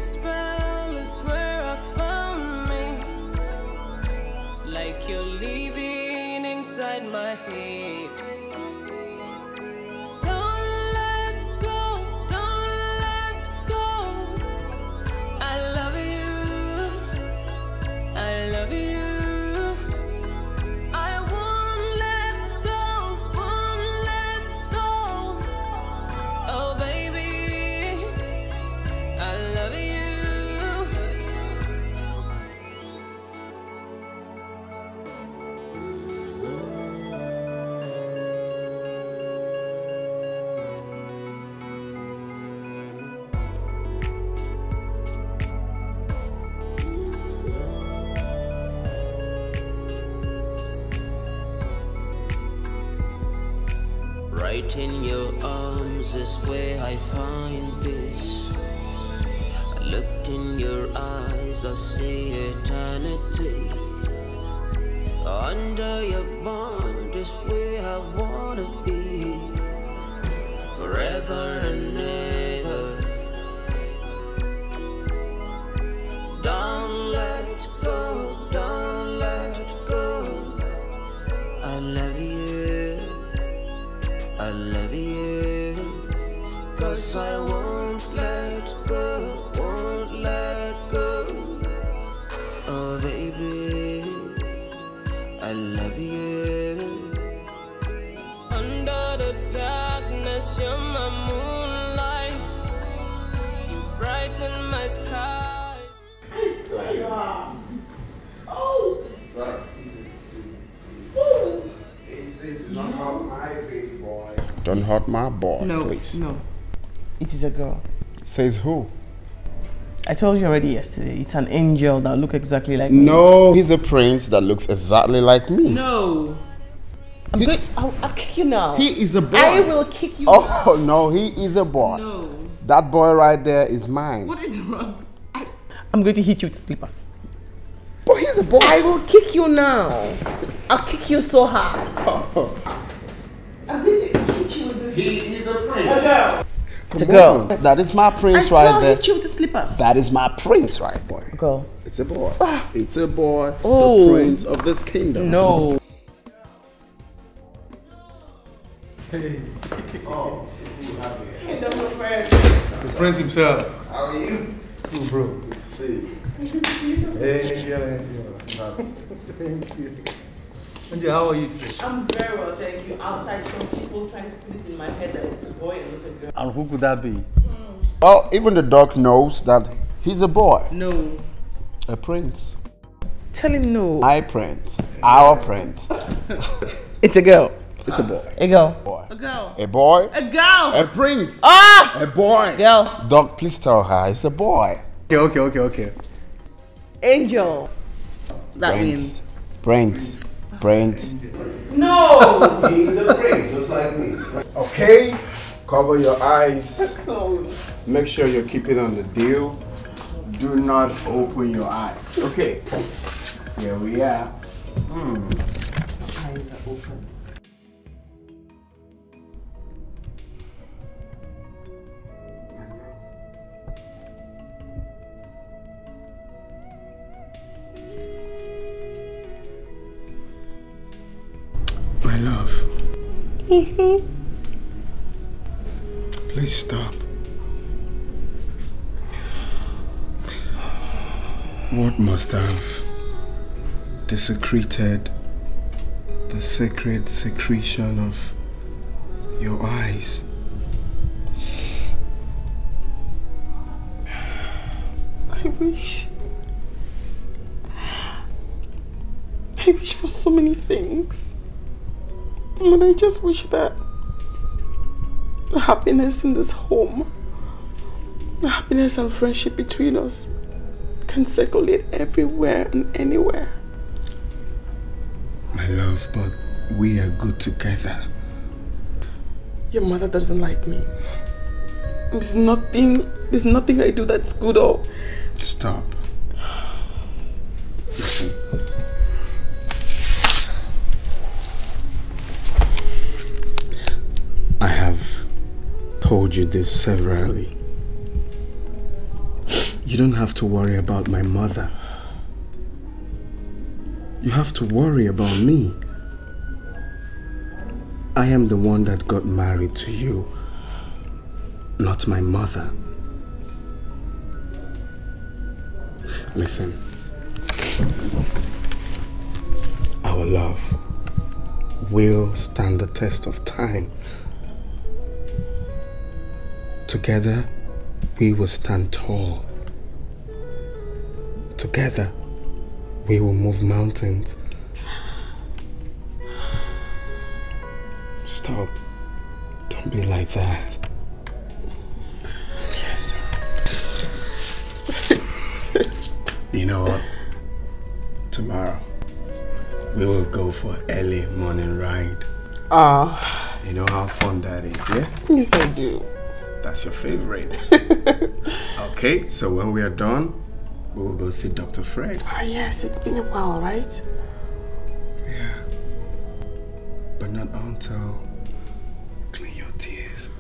your spell is where I found me. Like you're living inside my head. Don't let go, don't let go. I love you, I love you. I won't let go, won't let go. Oh baby, I love you. Right in your arms is where I find this. I looked in your eyes, I see eternity. Under your bond is where I wanna be. Forever and ever. Don't let go, don't let go. I love you, I love you, 'cause I won't let go, won't let go. Oh baby, I love you. Under the darkness, you're my moonlight. You brighten my sky. I swear. Oh! Sir, easy. Don't hurt my baby boy. Don't hurt my boy, No, please. no. It is a girl. Says who? I told you already yesterday. It's an angel that looks exactly like me. No, he's a prince that looks exactly like me. No. I'll kick you now. He is a boy. I will kick you Oh, now. no, he is a boy. No. That boy right there is mine. What is wrong? I'm going to hit you with slippers. But he's a boy. I will kick you now. I'll kick you so hard. I'm going to hit you with this. He is a prince. A girl. It's a Come girl. on. That is my prince I right there. hit you with the slippers. That is my prince right there. Girl. It's a boy. It's a boy. Oh. The prince of this kingdom. No. Hey. Oh, you happy? Hey, that's my friend. The prince himself. How are you? Cool, bro. Good to see you. Hey, yeah. Thank you. And yeah, how are you today? I'm very well, thank you. Outside, some people trying to put it in my head that it's a boy and not a girl. And who could that be? Well, even the dog knows that he's a boy. No. A prince. Tell him no. My prince. Our prince. It's a girl. It's a boy. A girl. Boy. A girl. A boy. A girl. A prince. Ah! A boy. Girl. Dog, please tell her it's a boy. Okay. Angel. That means. Prince. Prince. No! He's a prince, just like me. Okay, cover your eyes. Make sure you're keeping on the deal. Do not open your eyes. Okay, here we are. Eyes are open. My love. Please stop. What must have desecrated the sacred secretion of your eyes? I wish for so many things. But I just wish that the happiness in this home, the happiness and friendship between us can circulate everywhere and anywhere. My love, but we are good together. Your mother doesn't like me. There's nothing I do that's good or... Stop. Listen. I have told you this severally. You don't have to worry about my mother. You have to worry about me. I am the one that got married to you, not my mother. Listen, our love will stand the test of time. Together, we will stand tall. Together, we will move mountains. Stop. Don't be like that. Yes. You know what? Tomorrow, we will go for an early morning ride. You know how fun that is, yeah? Yes, I do. That's your favorite. Okay, so when we are done, we will go see Dr. Fred. Yes, it's been a while, right? Yeah. But not until clean your tears.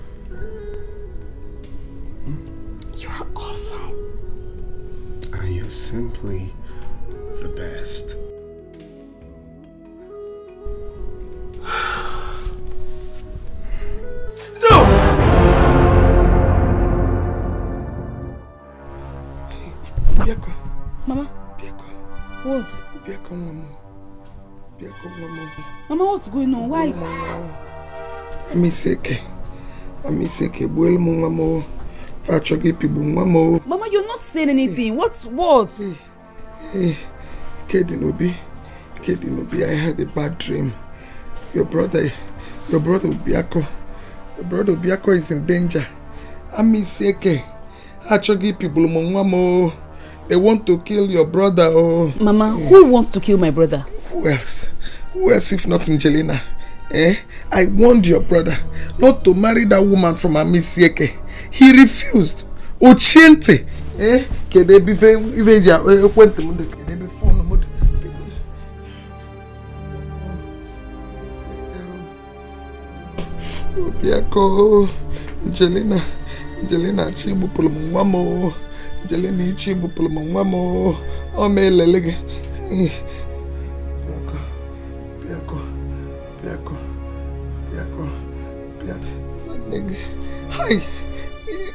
You're awesome. And you're simply the best. No! Biako. Mama? Biako. What? Biako, Mama. Biako, Mama. Mama, what's going on? Why? I'm sick. Buel Mama. Mama, you're not saying anything. What? Hey, Kedinobi, I had a bad dream. Your brother Biako is in danger. I'm sick. Actually, people, they want to kill your brother. Oh. Mama, who wants to kill my brother? Who else? Who else if not Angelina? I warned your brother not to marry that woman from Amisieke. He refused. Ochente. Can be Biako, Angelina chibu pulmamo. Angelina chibu pulmamo. O me lelege. Biako. Hi.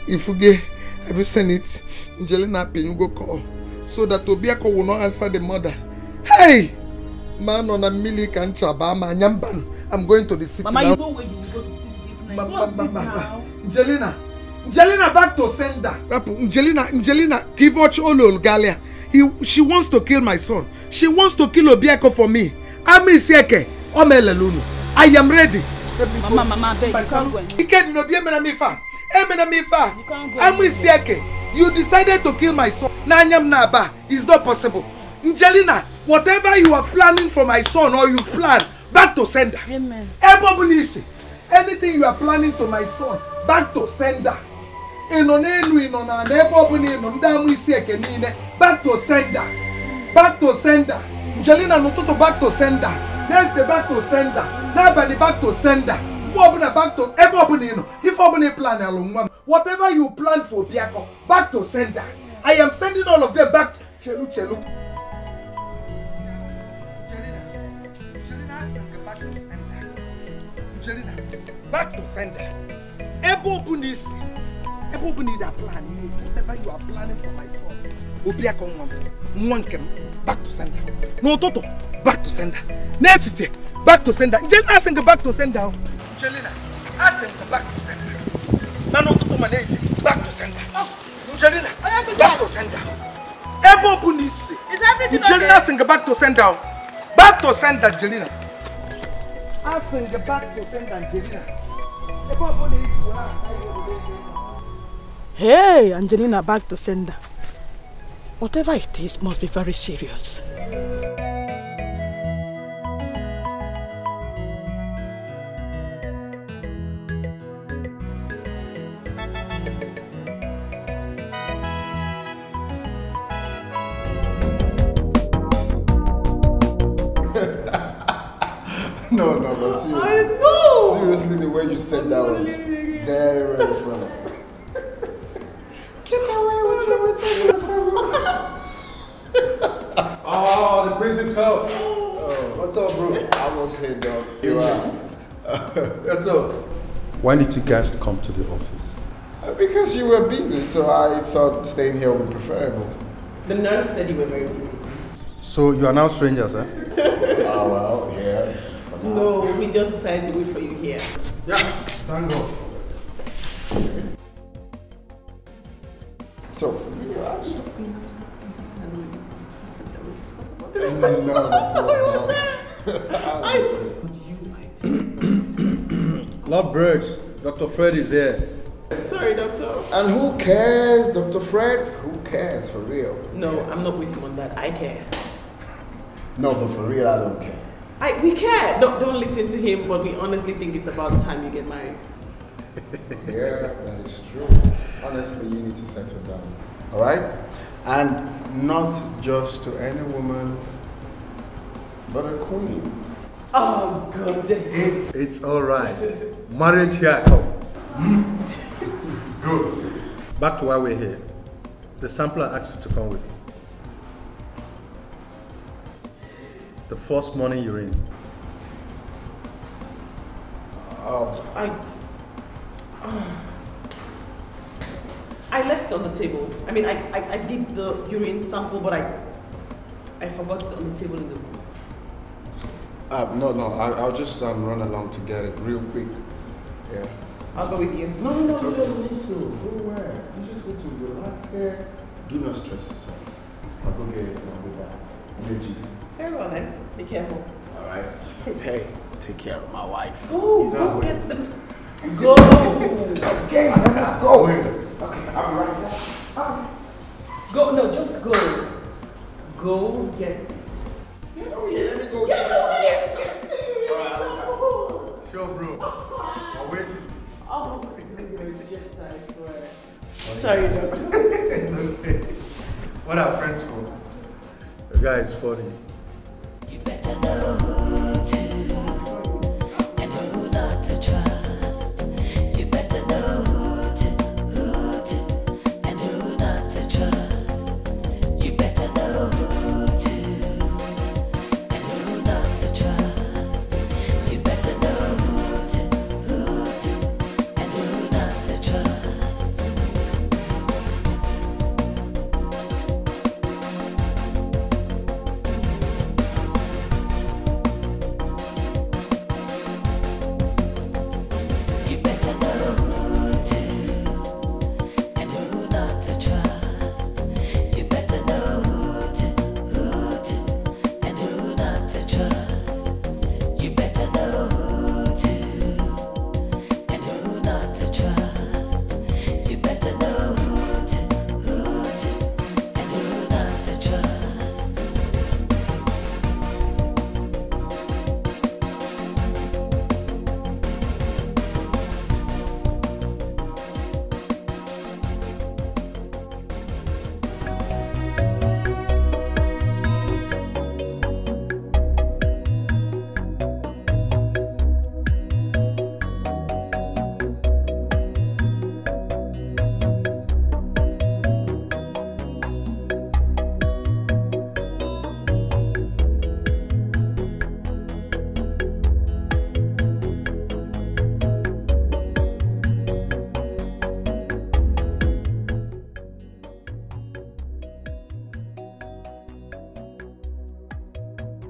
If you get, have you sent it? Angelina Pin go call so that Biako will not answer the mother. Hey! Man on a milk and chabama nyamban. I'm going to the city. Mama, now. you know where you will go to the city this night. What's this now? Angelina back to sender. Angelina, give watch Olo Galia. She wants to kill my son. She wants to kill Obiako for me. I am ready. Mama, beg, you can't go anywhere. You decided to kill my son. It's not possible. Angelina, whatever you are planning for my son or you plan, back to sender. Amen. Anything you are planning to my son, back to sender. Back to sender. Back to sender. Angelina no to back to sender. Next back to sender. Nobody back to sender. Back to if plan along whatever you plan for Biako, back to sender. I am sending all of them back. Chelu. Angelina, back to sender. Ebobunisi that plan. Whatever you are planning for my son. Obiako back to sender. No Toto, back to sender. Nefife, back to sender. Angelina ask back to sender. Angelina, ask them back to sender. No Toto Manefi, back to sender. Angelina, back to sender. Ebobunisi. Is everything okay? Angelina ask back to sender. Back to sender, Angelina. Ask them back to sender, Angelina. Hey, Angelina, back to sender. Whatever it is must be very serious. No, but seriously. I know. Seriously, the way you said that was very, very funny. Get away with you. Prince himself. What's up, bro? I'm okay, dog. You are. What's up? Why did you guys come to the office? Because you were busy, so I thought staying here would be preferable. The nurse said you were very busy. So you are now strangers, eh? Oh, well, yeah. No, we just decided to wait for you here. Yeah, thank God. So, you are stopping. Lord Birds, Dr. Fred is here. Sorry, doctor. And who cares, Dr. Fred? Who cares, for real? No, I'm not with him on that. I care. No, but for real, I don't care. We care. Don't listen to him, but we honestly think it's about time you get married. Yeah, that is true. Honestly, you need to settle down. Alright? And not just to any woman, but a queen. Oh, God. It's all right. Marriage here, come. Good. Back to why we're here. The sampler asked you to come with you. The first morning you're in. I left it on the table. I mean, I did the urine sample, but I forgot it on the table in the room. No, I'll just run along to get it real quick. Yeah. I'll go with you. No, you don't need to. Go where? You just need to relax there. Do not stress yourself. I'll go get it and I'll be back. Very well then. Be careful. Alright. Hey, take care of my wife. Go get them. Go! Okay, go. Okay, I'll be right back. Go, no, just go. Go get it. Let me go. Yes. Sure, bro. I'm waiting. Oh, just I swear. Sorry, doctor. It's okay. What are friends for? The guy is funny. You better know who to and who not to trust. You better know who to and who not to trust. You better know who to and who not to trust. You better know who to and who not to trust. You better know who to and who not to trust. You better know who to and who not to trust. You better know who to and who not to trust. You better know who to and who not to trust.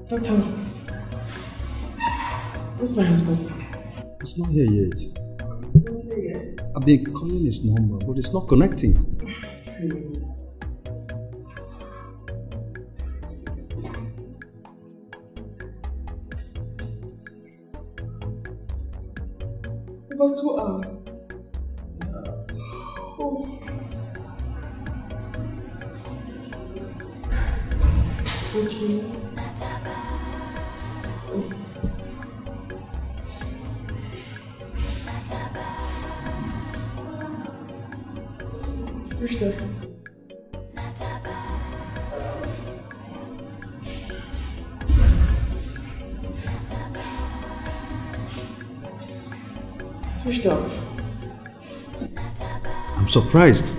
Doctor, where's my husband? It's not here yet. Not here yet. I've been calling his number, but it's not connecting. Please. About 2 hours. Oh. What do you mean? Switched off. Switched off. I'm surprised.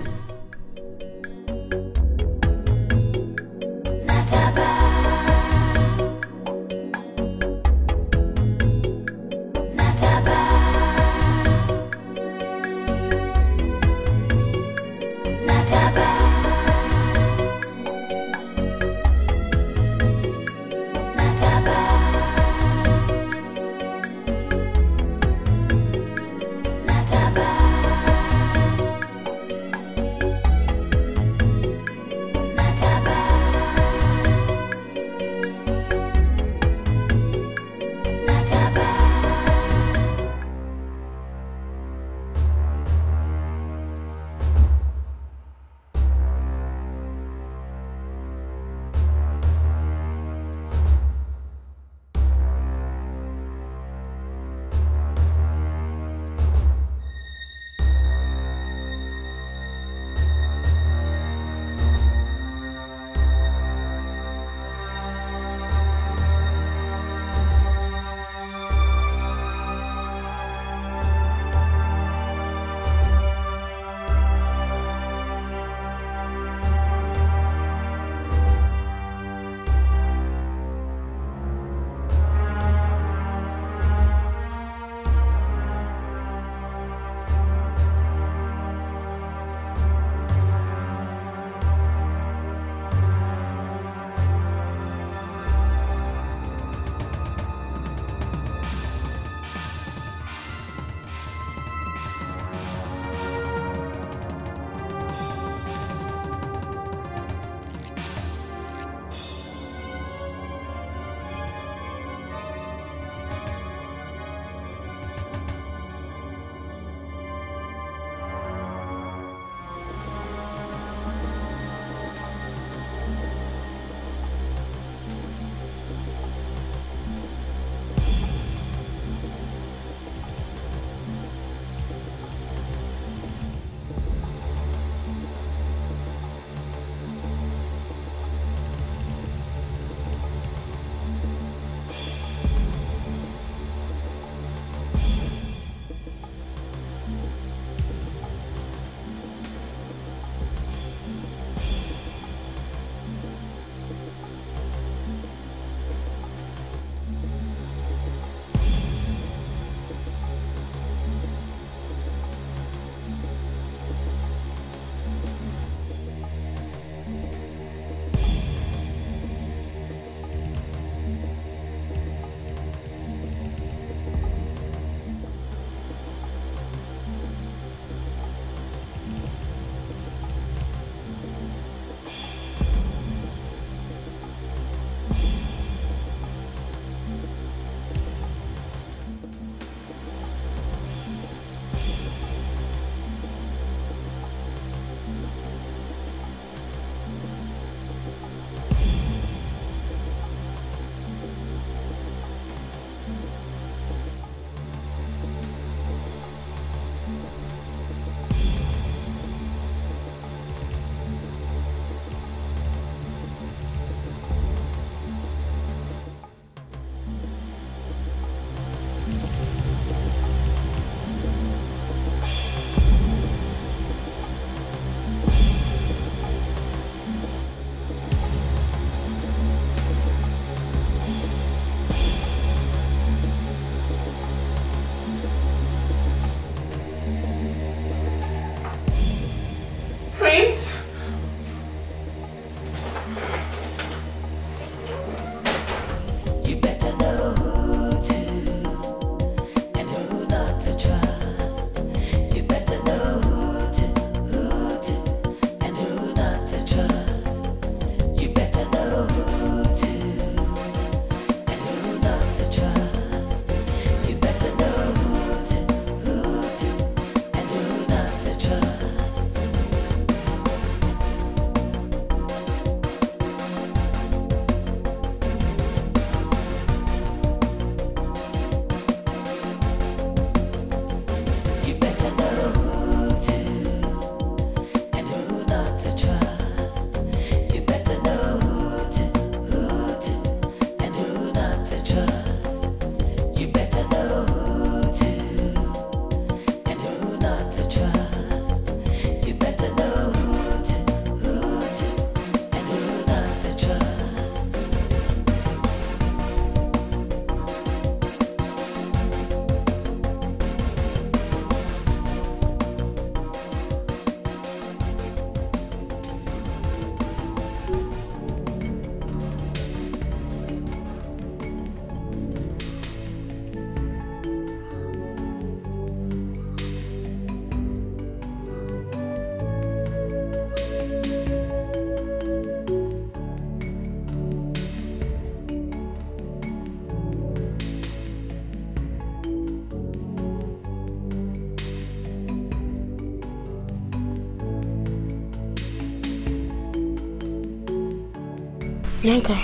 Bianca.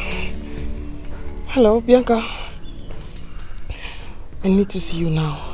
Hello, Bianca. I need to see you now.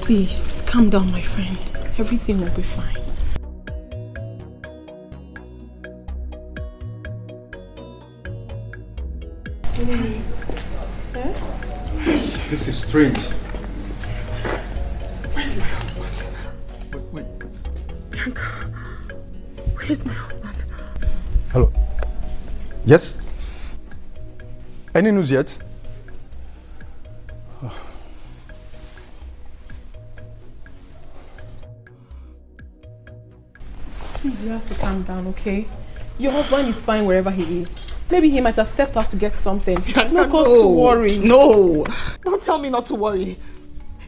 Please, calm down, my friend. Everything will be fine. This is strange. Where's my husband? Wait. Bianca, where's my husband? Hello. Yes? Any news yet? Please, you have to calm down, okay? Your husband is fine wherever he is. Maybe he might have stepped out to get something. No cause to worry. No, don't tell me not to worry.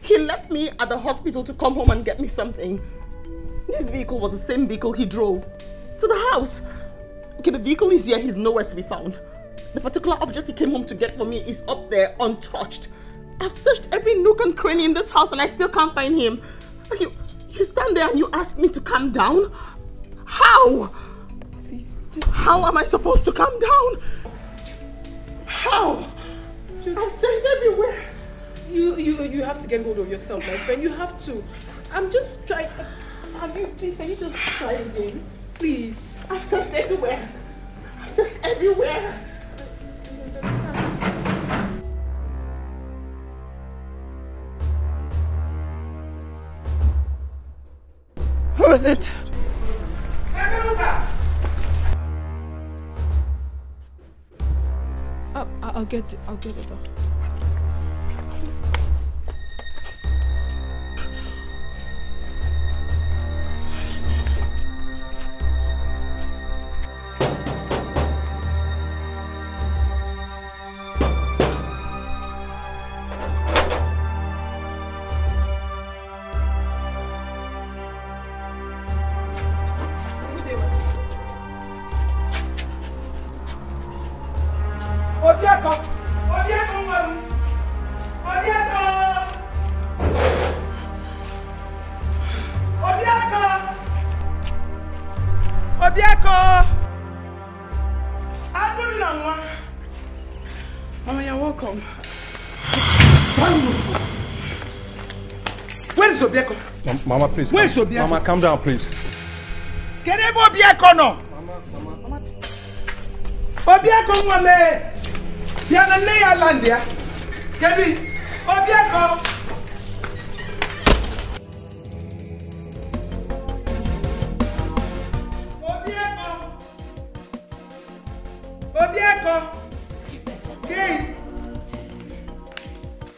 He left me at the hospital to come home and get me something. This vehicle was the same vehicle he drove to the house. Okay, the vehicle is here, he's nowhere to be found. The particular object he came home to get for me is up there untouched. I've searched every nook and cranny in this house and I still can't find him. You stand there and you ask me to calm down? How? Please, just... How am I supposed to calm down? How? I've searched everywhere. You have to get hold of yourself, my friend. You have to. I'm just trying. Please, can you just try again? Please. I've searched everywhere. I've searched everywhere. I understand. Who is it? I'll get it. Obieko? Mama, please. Where is Obieko? Mama, calm down, please. Can I go Obieko no? Mama. Obieko mama. Yana neya landia. Kedi. Obieko. Obieko. Hey.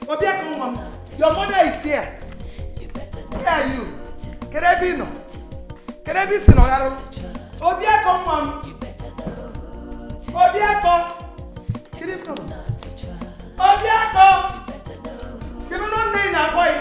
Obieko mama. Your mother is here. Where are you? Can I be no? Can I be seen or Obieko mom? Obieko. Can you come? Obieko. You don't need a boy.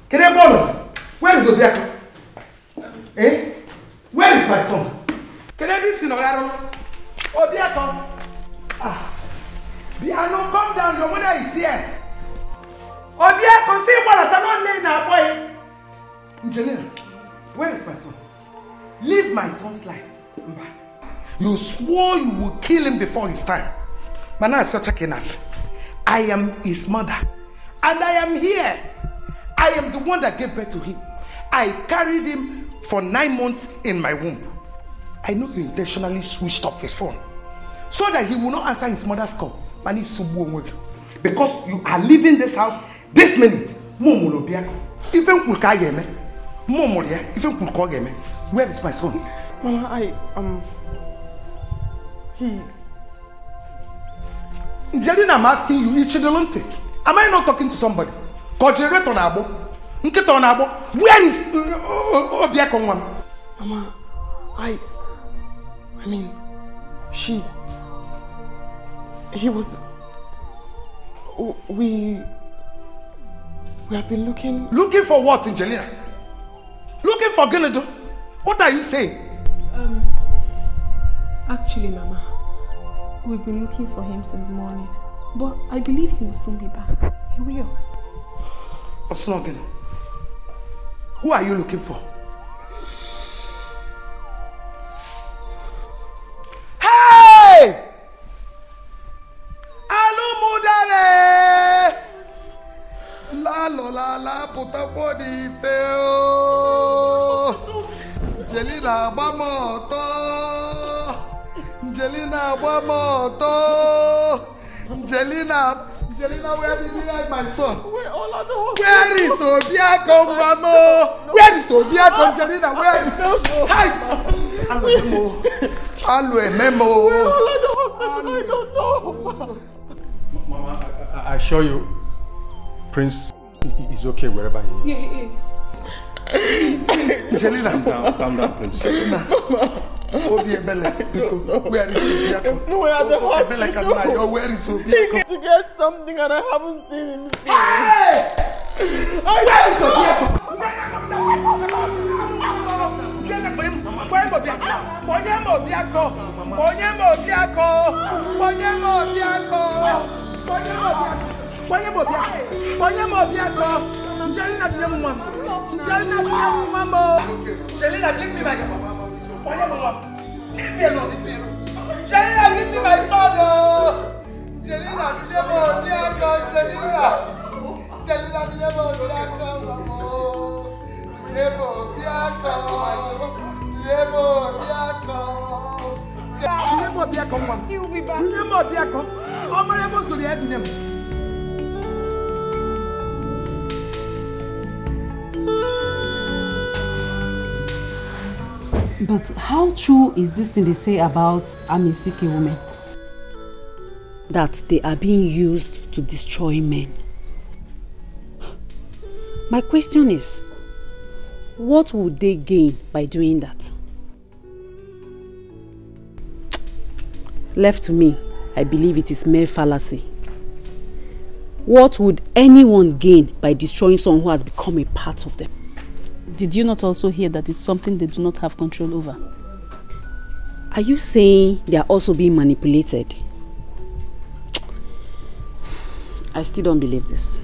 Can I bonus? Where is Obieko? Eh? Where is my son? Can I be seen or Obieko? Biano, come down, your mother is here. Obieko, see what I don't need now, boy. Angelina, where is my son? Live my son's life. You swore you would kill him before his time. Mana is such a kenas. I am his mother. And I am here. I am the one that gave birth to him. I carried him for 9 months in my womb. I know you intentionally switched off his phone so that he will not answer his mother's call. Because you are leaving this house this minute. Where is my son? Mama, Jelena, I'm asking you, am I not talking to somebody? Where is Obieko? Mama, I mean, he was, we have been looking. Looking for what, Angelina? Looking for Geledo? What are you saying? Actually, Mama, we've been looking for him since morning. But I believe he will soon be back. He will. Osnogen, who are you looking for? Hey! Alo mudare! La la la puta body feo. Jelina Bamoto. Jelina Bamoto. Jelina, where did you hide my son? We're all at the hospital. Where is Obieko, Mama? Where is Obieko, Jelina? Where is Hide! Allo Memo. We're all at the hospital. I don't know. Mama, I assure you, Prince is okay wherever he is. Yeah, he is. Jelina, Calm down, please. where is Obieko? We're at the hospital. Where is Obieko? He came to get something and I haven't seen him since. Hey! Where is Obieko? Jelina, give me my son. Leave me alone. Jelina, give me my son. Jelina, He will be back. But how true is this thing they say about Amisike women? That they are being used to destroy men. My question is, what would they gain by doing that? Left to me, I believe it is mere fallacy. What would anyone gain by destroying someone who has become a part of them? Did you not also hear that it's something they do not have control over? Are you saying they are also being manipulated? I still don't believe this.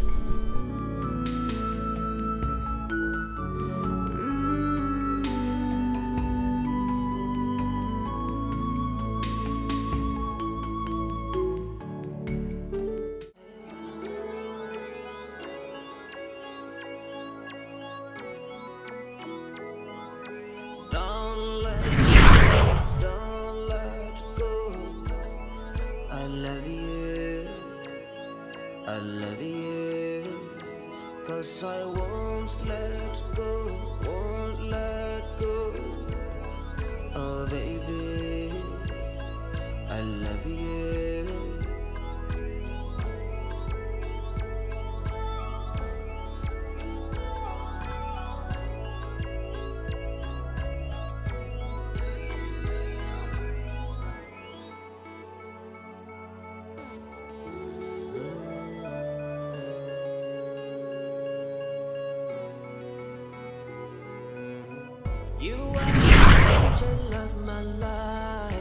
You are the angel of my life.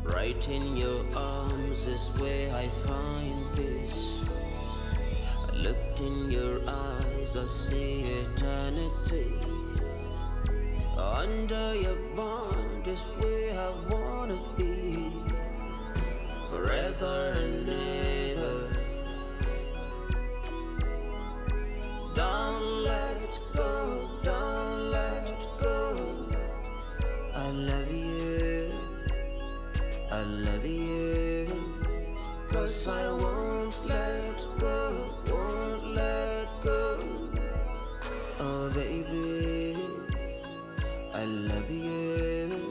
Right in your arms is where I find peace. I looked in your eyes, I see eternity. Under your bond is where I wanna be, forever and ever. Don't let go, don't let go. I love you, I love you. 'Cause I won't let go, won't let go. Oh baby, I love you.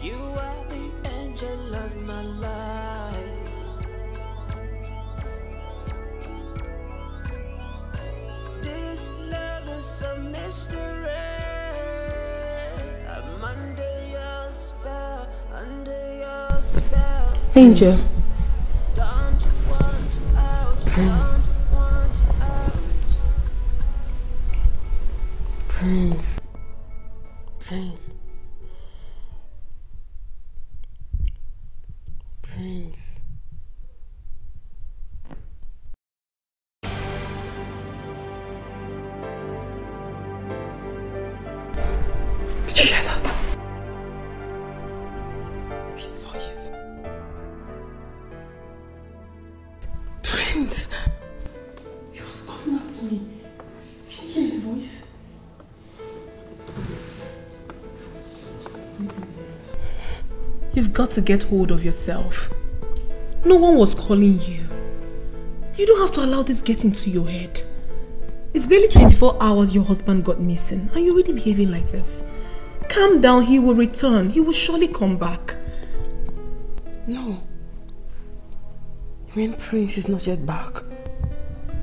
You are the angel of my life. This love is a mystery. I'm under your spell, under your spell. Angel. Don't want out, don't want out. Prince. Prince. Prince. Did you hear that? His voice. Prince! He was calling out to me. Did you hear his voice? You've got to get hold of yourself. No one was calling you. You don't have to allow this get into your head. It's barely 24 hours your husband got missing and you're already behaving like this. Calm down, he will return. He will surely come back. No. You mean Prince is not yet back?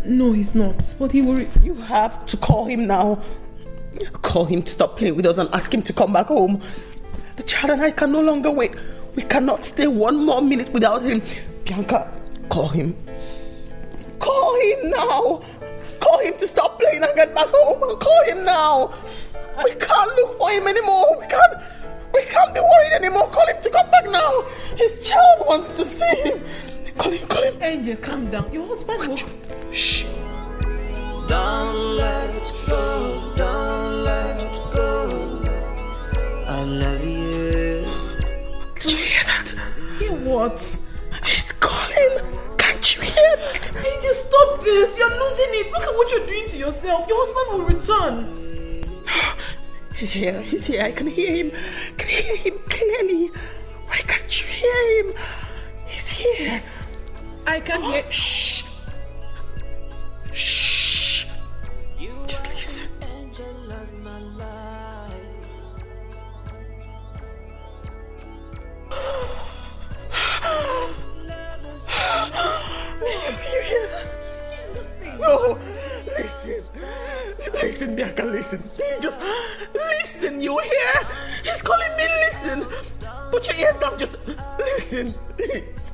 No, he's not. But he will. You have to call him now. Call him to stop playing with us and ask him to come back home. The child and I can no longer wait. We cannot stay one more minute without him. Bianca, call him. Call him now. Call him to stop playing and get back home. Call him now. We can't look for him anymore. We can't be worried anymore. Call him to come back now. His child wants to see him. Call him, call him. Angel, calm down. Your husband will... Shh. Don't let go, don't let go. I love you. Did you hear that? Hear what? He's calling. Can't you hear that? Angel, stop this. You're losing it. Look at what you're doing to yourself. Your husband will return. He's here. He's here. I can hear him. I can hear him clearly. Why can't you hear him? He's here. I can hear... Shh. Shh. Just listen. Angel of my life. You hear that? No. Listen. Listen, Bianca, listen. Just listen. You hear? He's calling me. Listen. Put your ears down. Just listen. Please.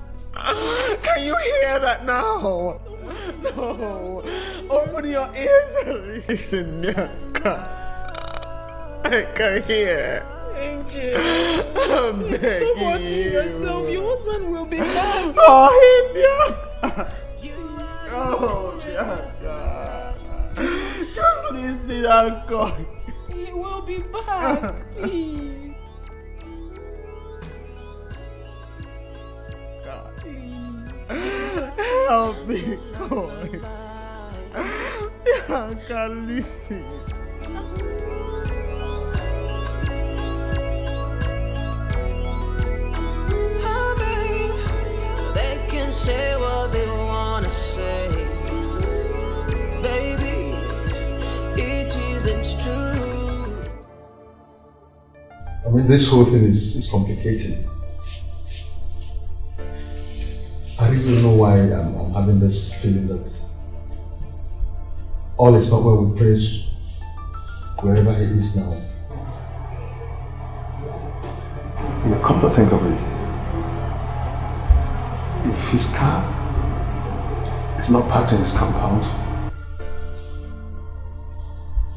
Can you hear that now? No. Open your ears and listen, Nyaka. I can hear. Angel, I'm begging stop watching yourself. Your husband will be back. Oh, Nyaka. Oh, Nyaka. Just listen, Uncle. He will be back. Please. Help me, God. I can't listen. They can say what they wanna say, baby. It isn't true. I mean, this whole thing is complicated. I really don't know why I'm having this feeling that all is not well with Prince wherever he is now. Yeah, come to think of it, if his car is not parked in his compound,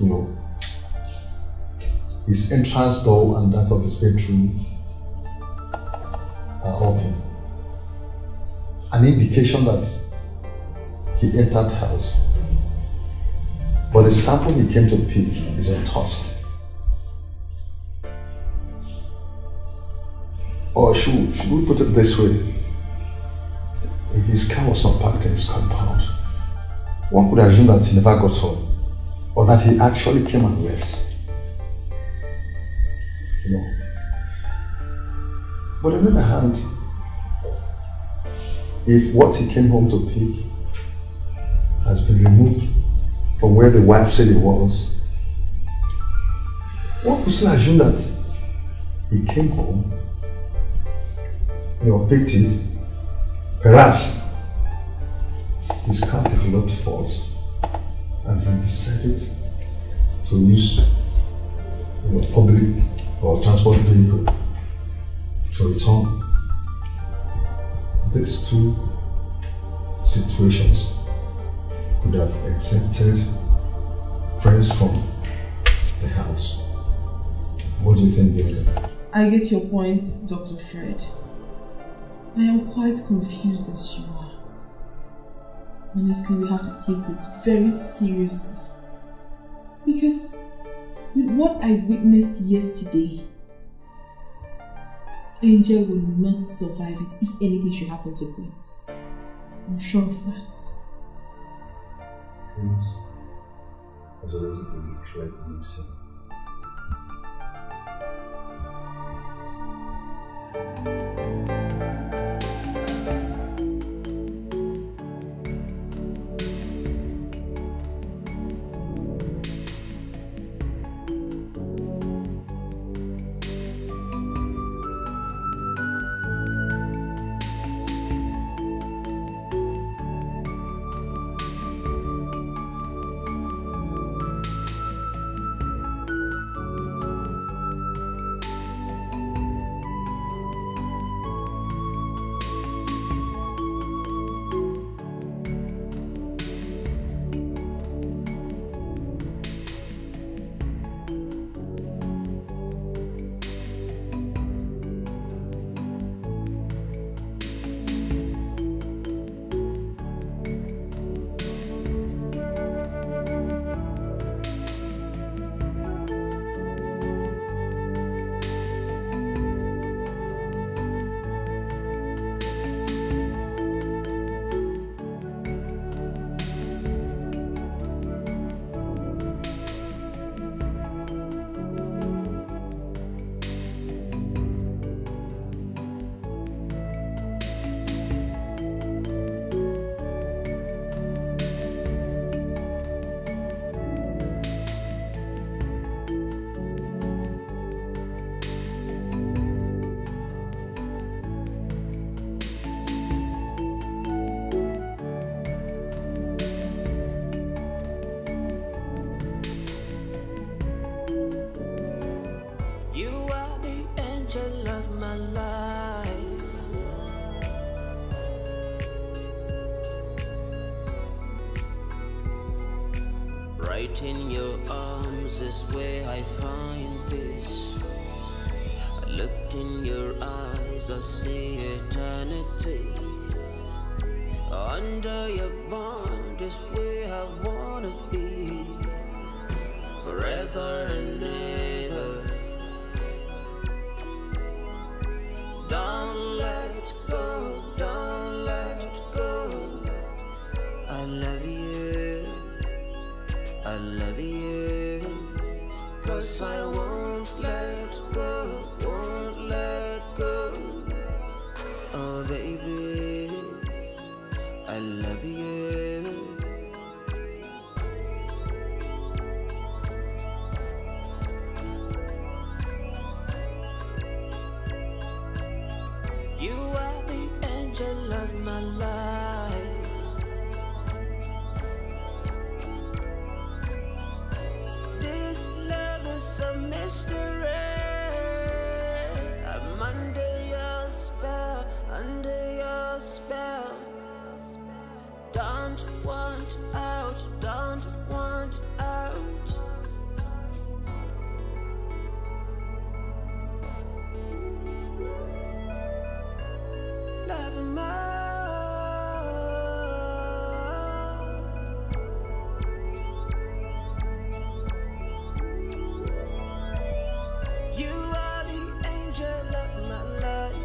you know, his entrance door and that of his bedroom are open, an indication that he entered the house, but the sample he came to pick is untouched. Or should we put it this way? If his car was not parked in his compound, one could assume that he never got home, or that he actually came and left. You know. But on the other hand, if what he came home to pick has been removed from where the wife said it was, one could still assume that he came home, you know, picked it. Perhaps his car developed fault and he decided to use, you know, public or transport vehicle to return. These two situations could have exempted Prince from the house. What do you think, Bianca? I get your points, Dr. Fred. I am quite confused as you are. Honestly, we have to take this very seriously. Because with what I witnessed yesterday, Angel will not survive it if anything should happen to Prince. I'm sure of that. Prince has already been betrayed in his sin. Right in your arms is where I find peace. I looked in your eyes, I see eternity. Under your bond is where I wanna be, forever and ever. Don't let go, don't let go. I love you, I love you, 'cause I won't let go, won't let go. Oh baby, I love you. You are the angel of my life. This love is a mystery. I'm under your spell, under your spell. Don't want out, don't want out. Love him You are the angel of my life.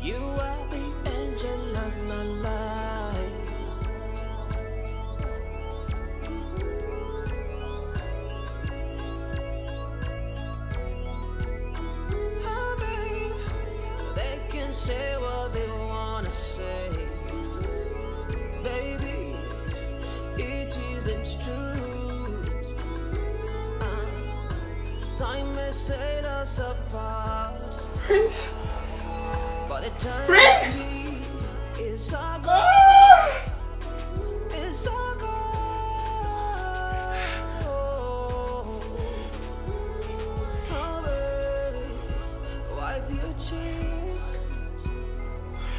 You are the angel of my life. Oh, babe, they can say what they wanna say. Baby, it isn't true. Time may set us apart. Prince. But the time Prince! is all gone. It's all gone. Oh, baby, wipe your tears.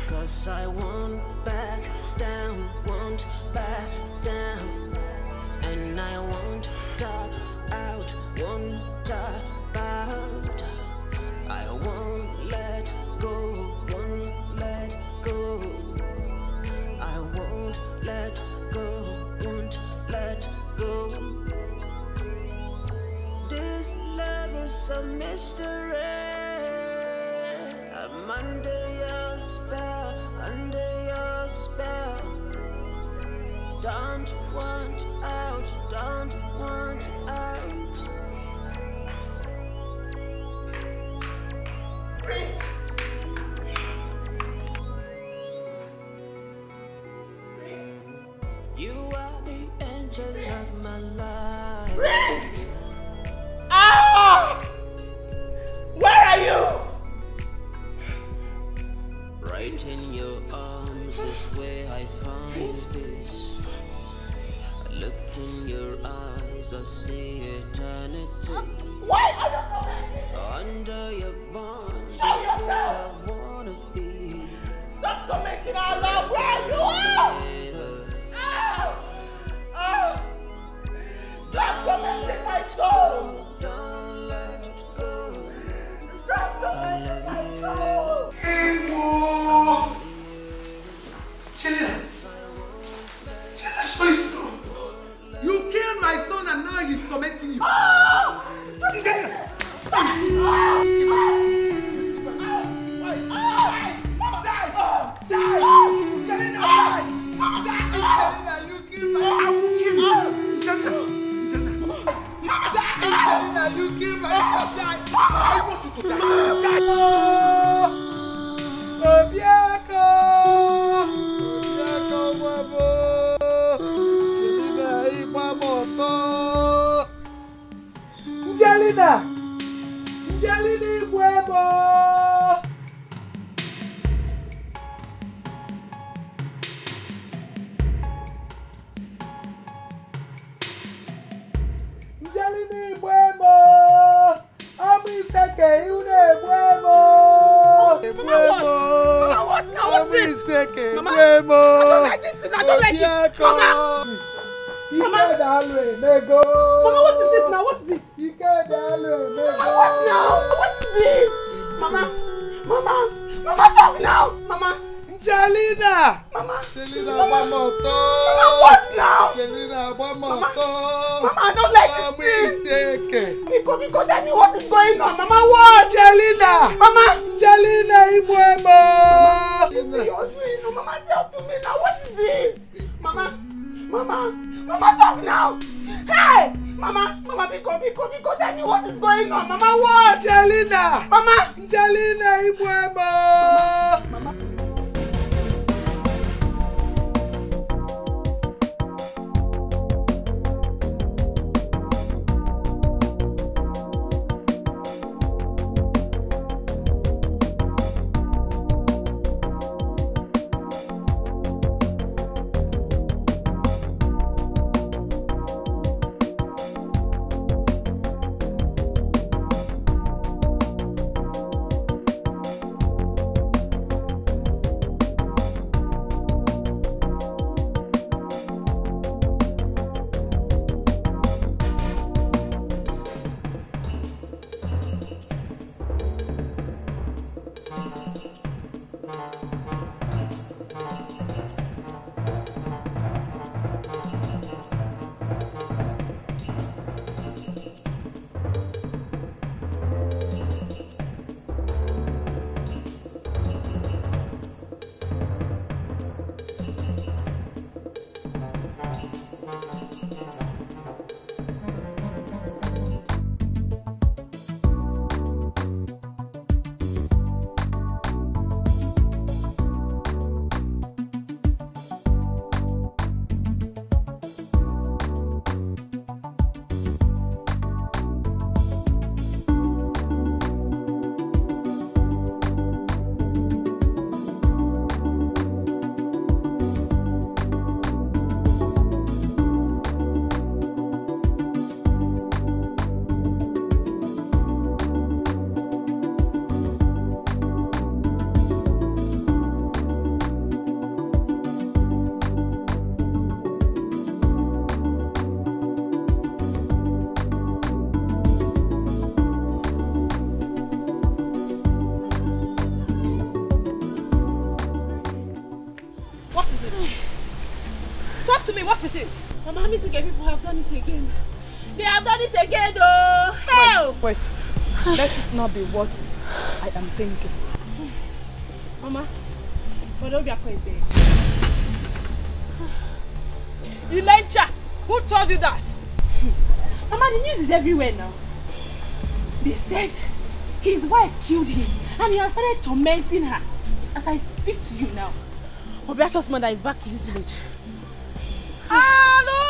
'Cause I won't back down, won't back down. And I won't tap out, won't tap out. I won't let go, won't let go. I won't let go, won't let go. This love is a mystery. I'm under your spell, under your spell. Don't want out, don't want out. Prince. You are the angel of my life. Prince! Ah! Where are you? Right in your arms is where I find peace. I looked in your eyes, I see eternity. Why are you commenting? Under your bond is Show where yourself. I wanna be. Stop commenting out loud. Where you are? Ah! Stop commenting my soul. Don't let go. Stop commenting my soul. Chelina! So it's true. You killed my son and now he's tormenting you. Mama died! Die! Chelina died! Mama died! Chelina, you killed my son. I will kill you! Chelina! Mama died! Chelina, you killed my son. Die! I want you to die! Obiako! Obiako, wabo! Chelina, ipamoto! Njelina! Njelina, iwebo! Njelina, iwebo! Amu iseke, iune what? Mama, what now? What's this? Mama, I don't like this thing. I don't like it. Mama! Mama, what is it now? What is it? Mama, what now? What is it? Mama, talk now. Mama. Jelina! Mama. Jelina, Mama, what now? Mama, I don't like this thing. Because tell me what is going on. Mama, what? Jelina! Mama. Jelina, Ibuemo! Mama, talk to me now. What is it? Mama, talk now. Hey! Mama, because tell me what is going on. Mama, what? Jelina! Mama! Jelina, Ibuemo! Mama. What is it? Mama, people have done it again. They have done it again, though. Hell! Wait. Let it not be what I am thinking. Mama, Obiako is dead. Ilencha, who told you that? Mama, the news is everywhere now. They said his wife killed him and he has started tormenting her. As I speak to you now, Obiako's mother is back to this village. How?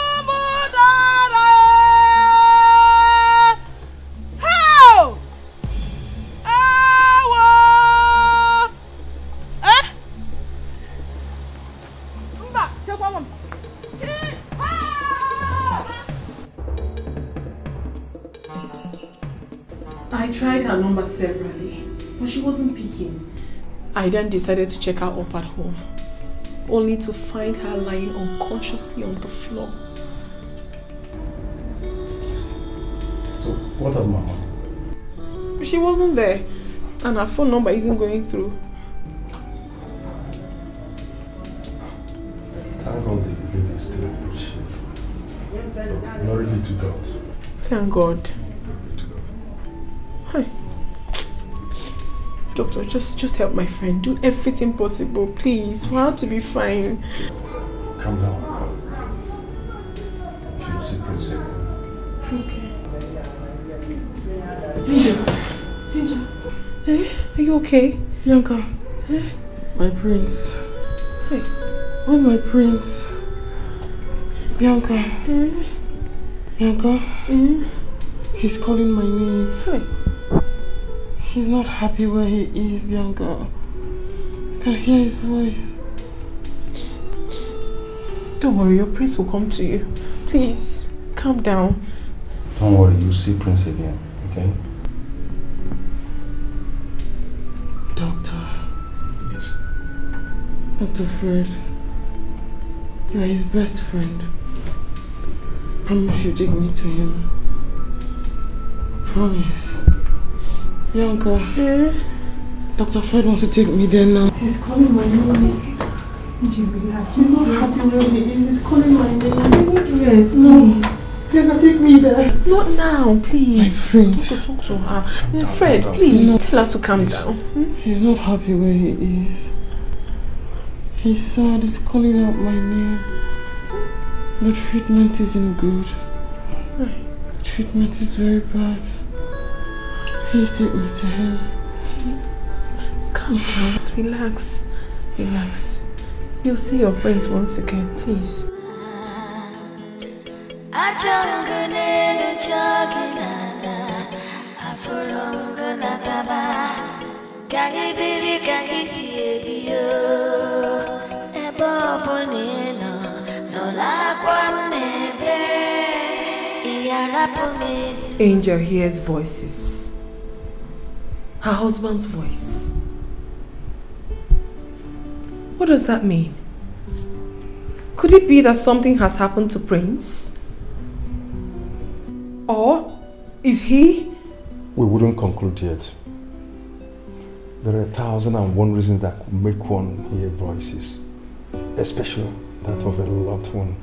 I tried her number severally, but she wasn't picking. I then decided to check her up at home, only to find her lying unconsciously on the floor. So, what of Mama? She wasn't there, and her phone number isn't going through. Thank God the baby is still in good shape. Glory be to God. Thank God. Hi. Doctor, just help my friend. Do everything possible, please, for her to be fine. Calm down. You should see Prince. Okay. Angel. Hey, are you okay? Bianca. My prince. Hey. Where's my prince? Bianca. Bianca. He's calling my name. Hey. He's not happy where he is, Bianca. I can hear his voice. Don't worry, your prince will come to you. Please, calm down. Don't worry, you'll see Prince again, okay? Doctor, Dr. Fred, you are his best friend. Promise you take me to him. Promise. Bianca, Dr. Fred wants to take me there now. He's calling my name. Relax. He's not happy where he is. He's calling my name. Yes, please. Bianca, take me there. Not now, please. My friend. Talk to her. Fred, please. Tell her to calm down. He's not happy where he is. He's sad. He's calling out my name. The treatment isn't good. The treatment is very bad. Please take me to him. Calm down. Relax. Relax. You'll see your friends once again, please. Angel hears voices. Her husband's voice. What does that mean? Could it be that something has happened to Prince? Or is he? We wouldn't conclude yet. There are 1,001 reasons that could make one hear voices, especially that of a loved one.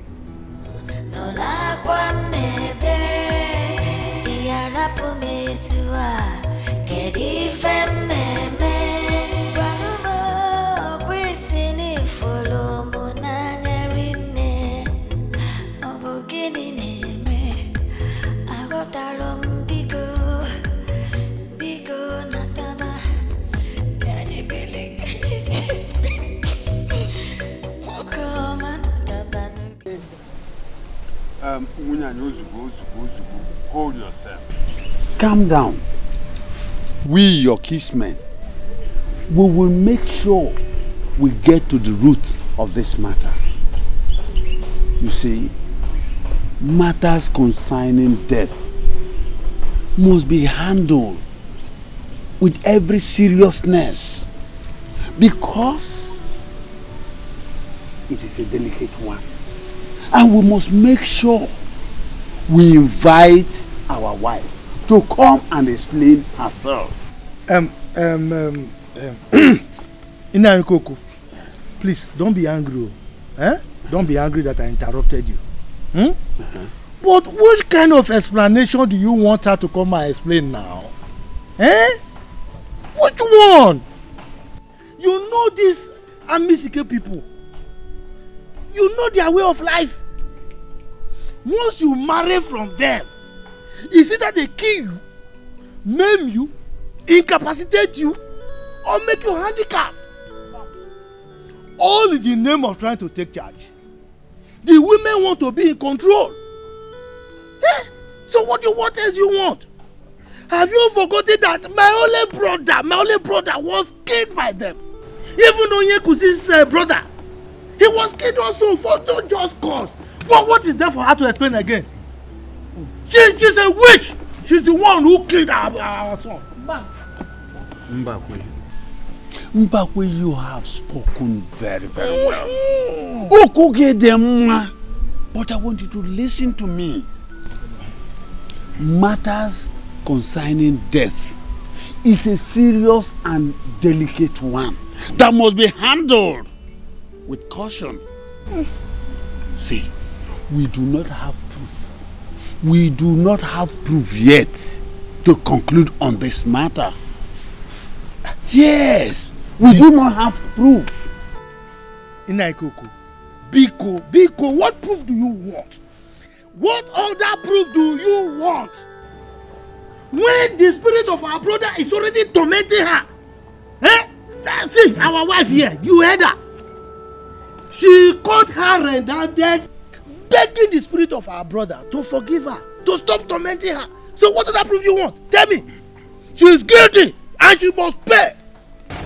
Hold yourself. Calm down. We, your kissmen, we will make sure we get to the root of this matter. You see, matters concerning death must be handled with every seriousness because it is a delicate one. And we must make sure we invite our wife to come and explain herself. Ini, please don't be angry. Don't be angry that I interrupted you. But which kind of explanation do you want her to come and explain now? Which one? You know these Amisike people. You know their way of life. Once you marry from them, it's either they kill you, maim you, incapacitate you, or make you handicapped. All in the name of trying to take charge. The women want to be in control. So what else do you want? Have you forgotten that my only brother was killed by them? Even Onyekusi's brother, he was killed also for no just cause. What is there for her to explain again? She's a witch. She's the one who killed our son. Mbakwe, you have spoken very, very well. But I want you to listen to me. Matters concerning death is a serious and delicate one that must be handled with caution. See, we do not have proof. We do not have proof yet to conclude on this matter. Yes, we do not have proof. Inaikoko, Biko, what proof do you want? What other proof do you want? When the spirit of our brother is already tormenting her. See, our wife here, you heard her. She caught her red-handed, begging the spirit of our brother to forgive her, to stop tormenting her. So what other proof you want? Tell me. She is guilty and she must pay.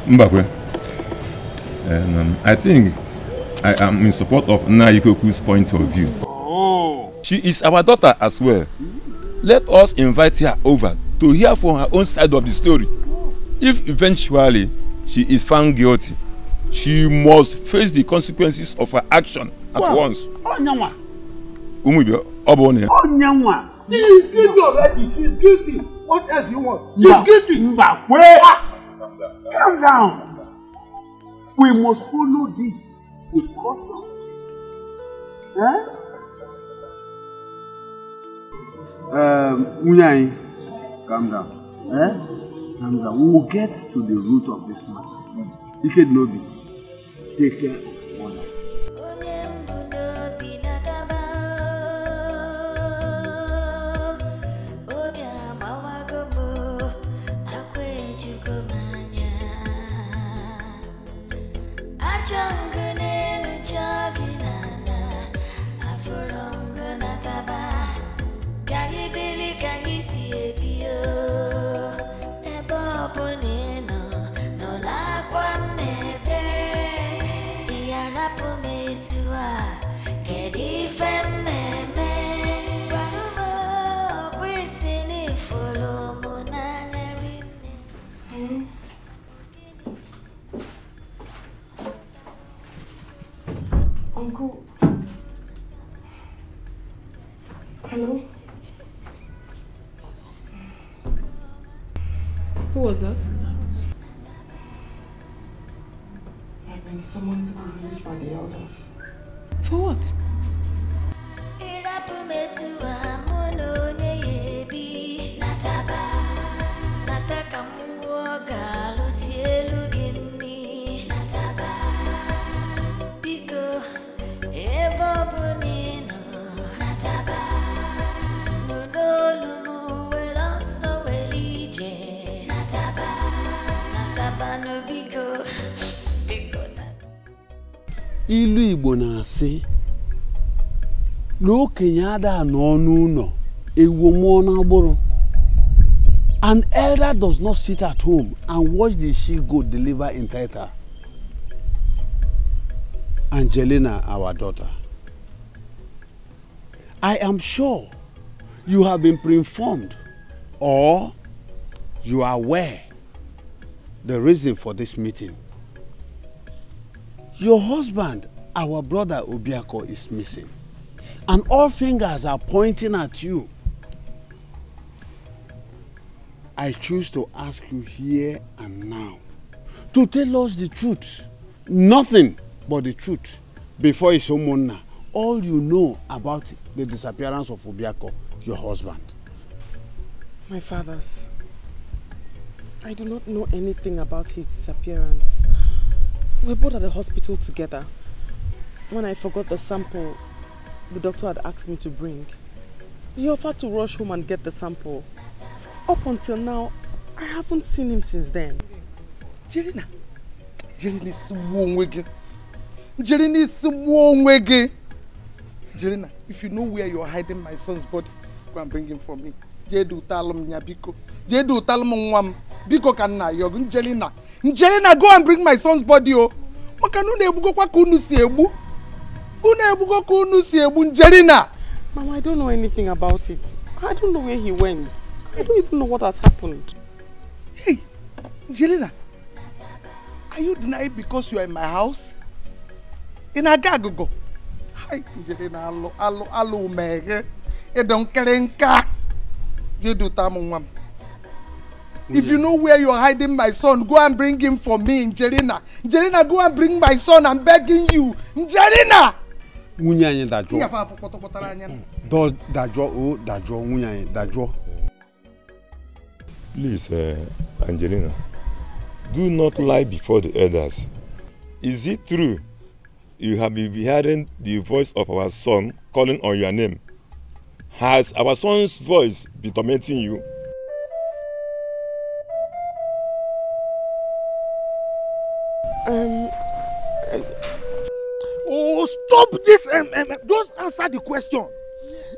Mbakwe, I think I am in support of Naikoku's point of view. Oh. She is our daughter as well. Let us invite her over to hear from her own side of the story. If eventually she is found guilty, She must face the consequences of her action at once. She is guilty already. She is guilty. What else do you want? She is guilty. Wait. Calm down. We must follow this with caution. Unyai, calm down. Calm down. We will get to the root of this matter. If it no be, take care of one. Uncle. Hello? Who was that? I've been summoned to the village by the elders. For what? Ilu Igbo na-asị na okenye ada n'ọnụ ụlọ ewu mmụọ n'agbụrụ. An elder does not sit at home and watch the she-goat deliver in Taita. Angelina, our daughter, I am sure you have been pre-informed or you are aware the reason for this meeting. Your husband, our brother Obiako, is missing. And all fingers are pointing at you. I choose to ask you here and now to tell us the truth. Nothing but the truth. Before Isomona, all you know about the disappearance of Obiako, your husband. My fathers, I do not know anything about his disappearance. We were both at the hospital together. When I forgot the sample the doctor had asked me to bring, he offered to rush home and get the sample. Up until now, I haven't seen him since then. Jelina is Jelina, if you know where you are hiding my son's body, go and bring him for me. Jedu talum nyabiko. Jedu talum nwam. Biko kanna yogun Jelina. Jelina, go and bring my son's body, oh. Makanu nebugo kwa kunu siebu. Unebugo kunu siebu Jelina. Mama, I don't know anything about it. I don't know where he went. I don't even know what has happened. Hey, Jelina, are you denying because you are in my house? In Agagogo. Hi, Jelina, allo, mege. E don't kerenka. Jedu tamungwam. If you know where you are hiding my son, go and bring him for me, Jelina. Jelina, go and bring my son. I'm begging you, Jelina. Munyanye dajo. Do dajo o dajo munyanye dajo. Please, Angelina, do not lie before the elders. Is it true you have been hearing the voice of our son calling on your name? Has our son's voice been tormenting you? Oh, stop this! Just answer the question.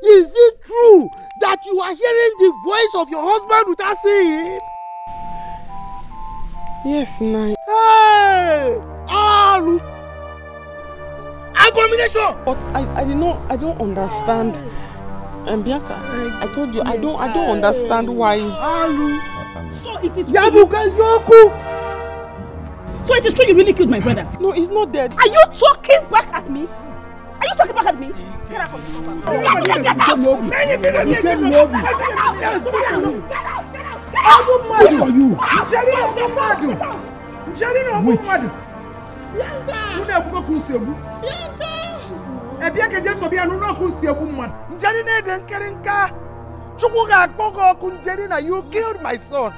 Is it true that you are hearing the voice of your husband without seeing it? Yes, Nai. Hey! Abomination! But I don't understand. Bianca, I told you I don't understand why. So it is Yabuka Yoku! So it is true you really killed my brother? No, he's not dead. Are you talking back at me? Are you talking back at me? Get out from the compound. Get out! Get out! Wait for you. You killed my son.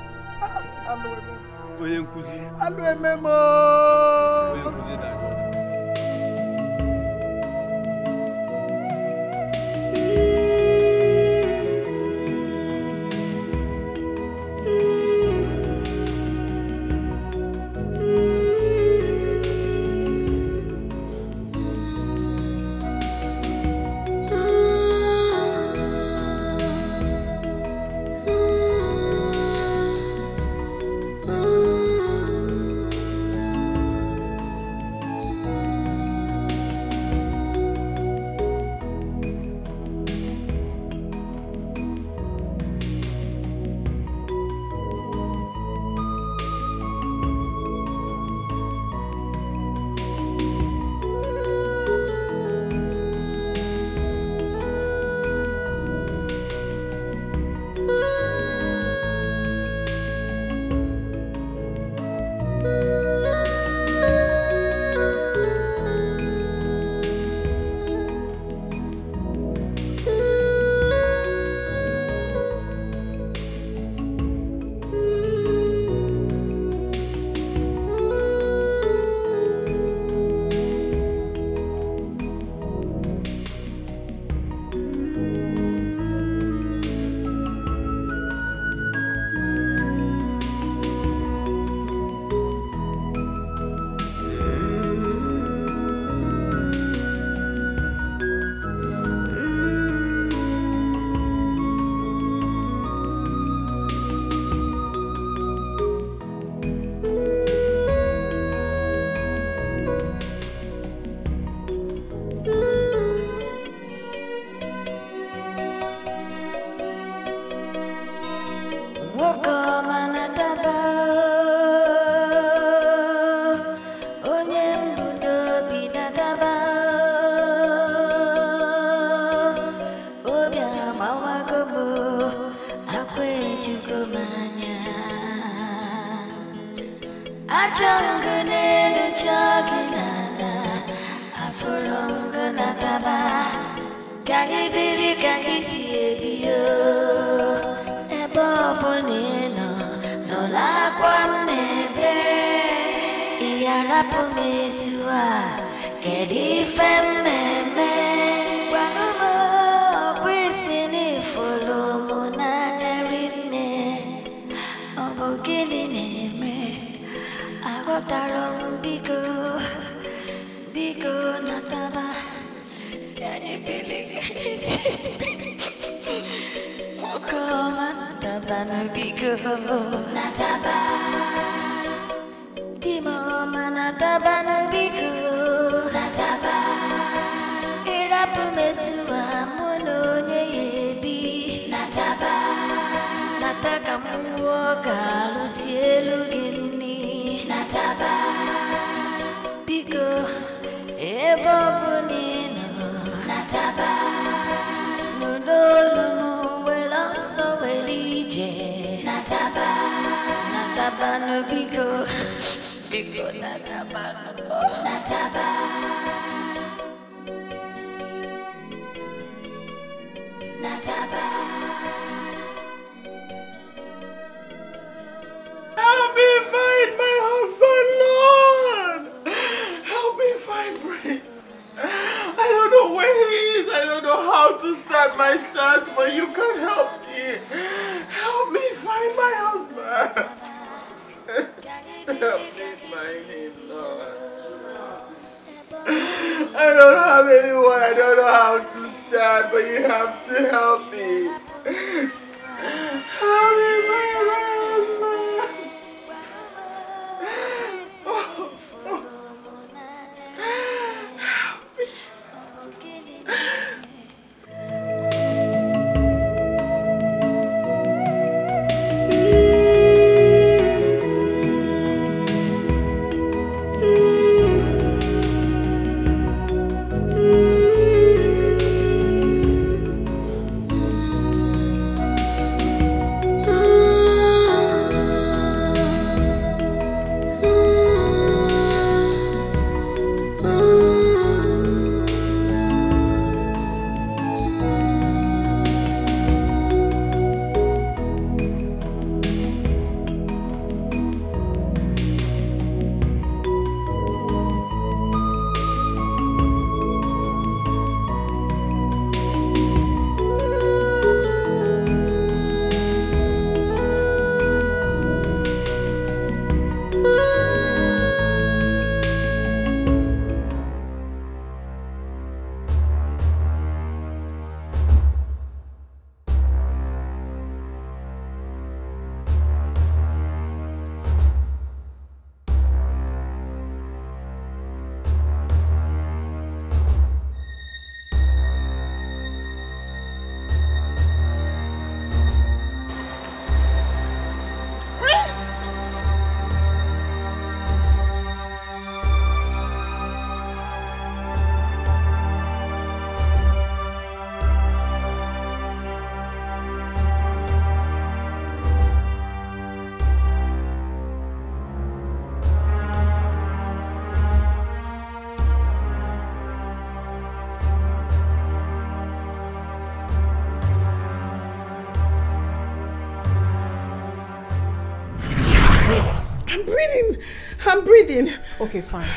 I'm breathing. Okay, fine.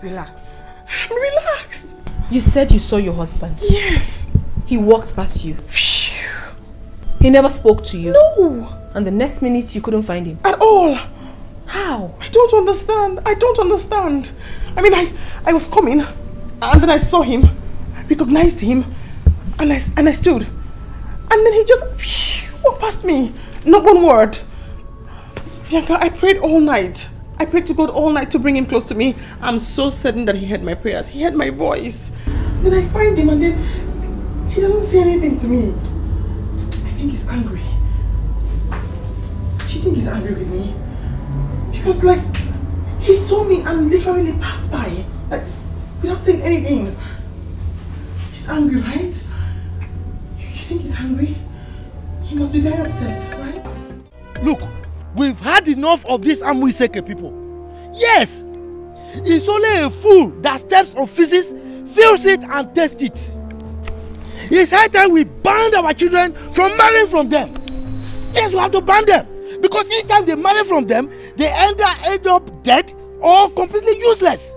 Relax. I'm relaxed. You said you saw your husband? Yes. He walked past you? He never spoke to you? No. And the next minute you couldn't find him? At all. How? I don't understand. I don't understand. I mean, I was coming and then I saw him. I recognized him and I stood. And then he just walked past me. Not one word. Bianca, I prayed all night. I prayed to God all night to bring him close to me. I'm so certain that he heard my prayers. He heard my voice. Then I find him and then he doesn't say anything to me. I think he's angry. Do you think he's angry with me? Because like, he saw me and literally passed by. Like, without saying anything. He's angry, right? You think he's angry? He must be very upset, right? Look, we've had enough of these Amuiseke people. Yes! It's only a fool that steps on physics, feels it and tests it. It's high time we ban our children from marrying from them. Yes, we have to ban them. Because each time they marry from them, they either end up dead or completely useless.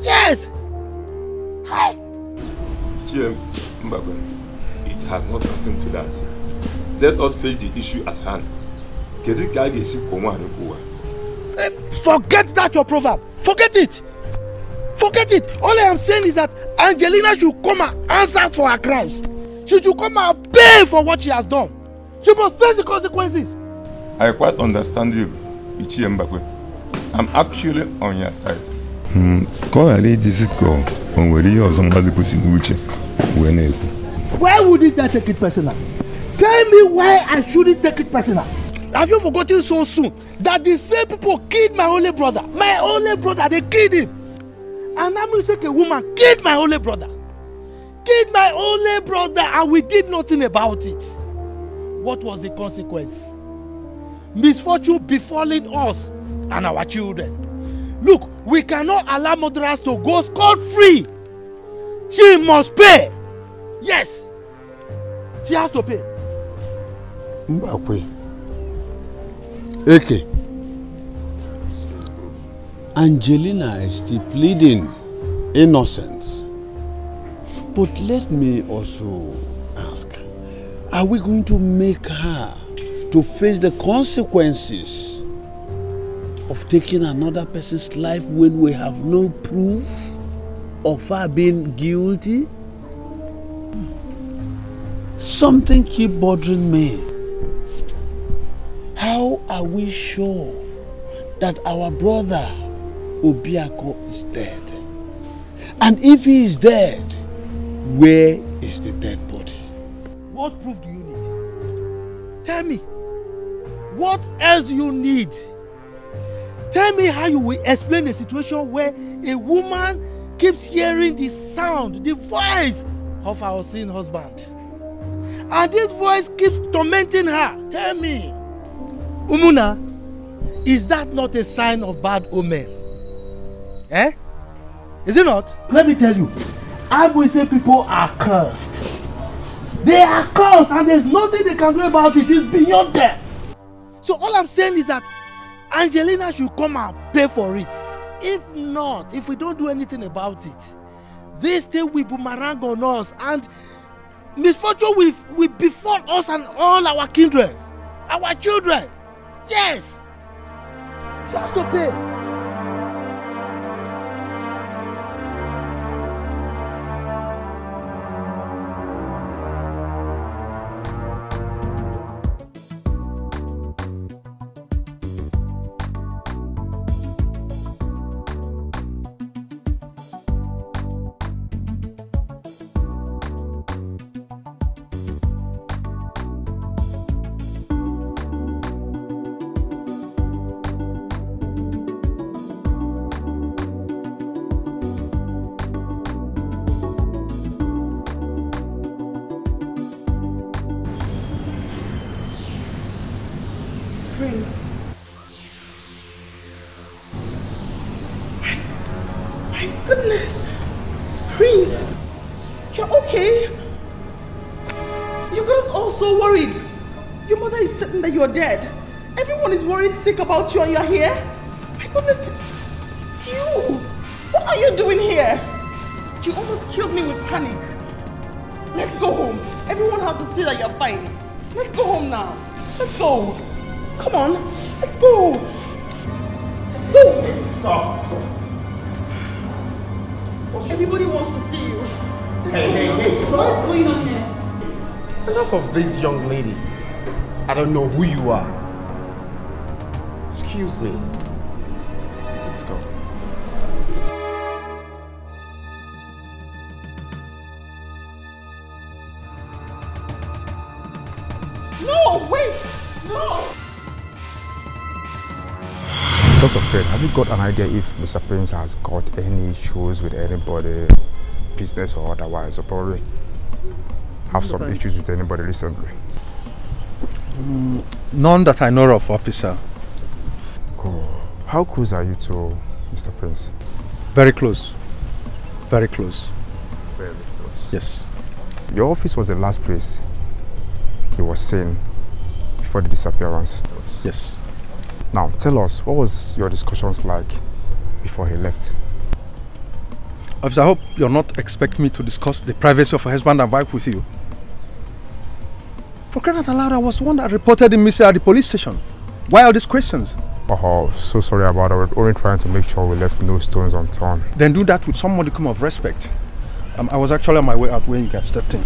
Yes! Hi! It has not gotten to that. Let us face the issue at hand. Forget that your proverb. Forget it. Forget it. All I am saying is that Angelina should come and answer for her crimes. She should come and pay for what she has done. She must face the consequences. I quite understand you, Ichie Mbakwe. I'm actually on your side. Why would it take it personal? Tell me why I shouldn't take it personal. Have you forgotten so soon that the same people killed my only brother? My only brother, they killed him. And a woman killed my only brother. Killed my only brother and we did nothing about it. What was the consequence? Misfortune befalling us and our children. Look, we cannot allow murderers to go scot-free. She must pay. Yes. She has to pay. Okay. Angelina is still pleading innocence. But let me also ask, are we going to make her to face the consequences of taking another person's life when we have no proof of her being guilty? Something keeps bothering me. How are we sure that our brother Obiako is dead? And if he is dead, where is the dead body? What proof do you need? Tell me. What else do you need? Tell me how you will explain a situation where a woman keeps hearing the sound, the voice of her unseen husband. And this voice keeps tormenting her. Tell me. Umuna, is that not a sign of bad omen? Eh? Is it not? Let me tell you, Abuise people are cursed. They are cursed and there's nothing they can do about it. It's beyond them. So all I'm saying is that Angelina should come and pay for it. If not, if we don't do anything about it, this thing will boomerang on us and misfortune will befall us and all our kindred, our children. Yes! She has to pay. Prince. My goodness. Prince. You're okay. You got us all so worried. Your mother is certain that you're dead. Everyone is worried sick about you and you're here. My goodness, it's you! What are you doing here? You almost killed me with panic. Let's go home. Everyone has to see that you're fine. Let's go home now. Let's go. Come on. Let's go. Let's go. Stop. Everybody wants to see you. Hey. What's going on here? Enough of this young lady. I don't know who you are. Excuse me. Let's go. No, wait! No! Dr. Fred, have you got an idea if Mr. Prince has got any issues with anybody, business or otherwise, or probably have some issues with anybody recently? None that I know of, officer. Cool. How close are you to Mr. Prince? Very close. Very close. Very close. Yes. Your office was the last place he was seen before the disappearance? Yes. Now, tell us, what was your discussions like before he left? Officer, I hope you're not expecting me to discuss the privacy of a husband and wife with you. For crying out loud, I was the one that reported him missing at the police station. Why all these questions? Oh, so sorry about it. We're only trying to make sure we left no stones unturned. Then do that with some modicum of respect. I was actually on my way out when you guys stepped in.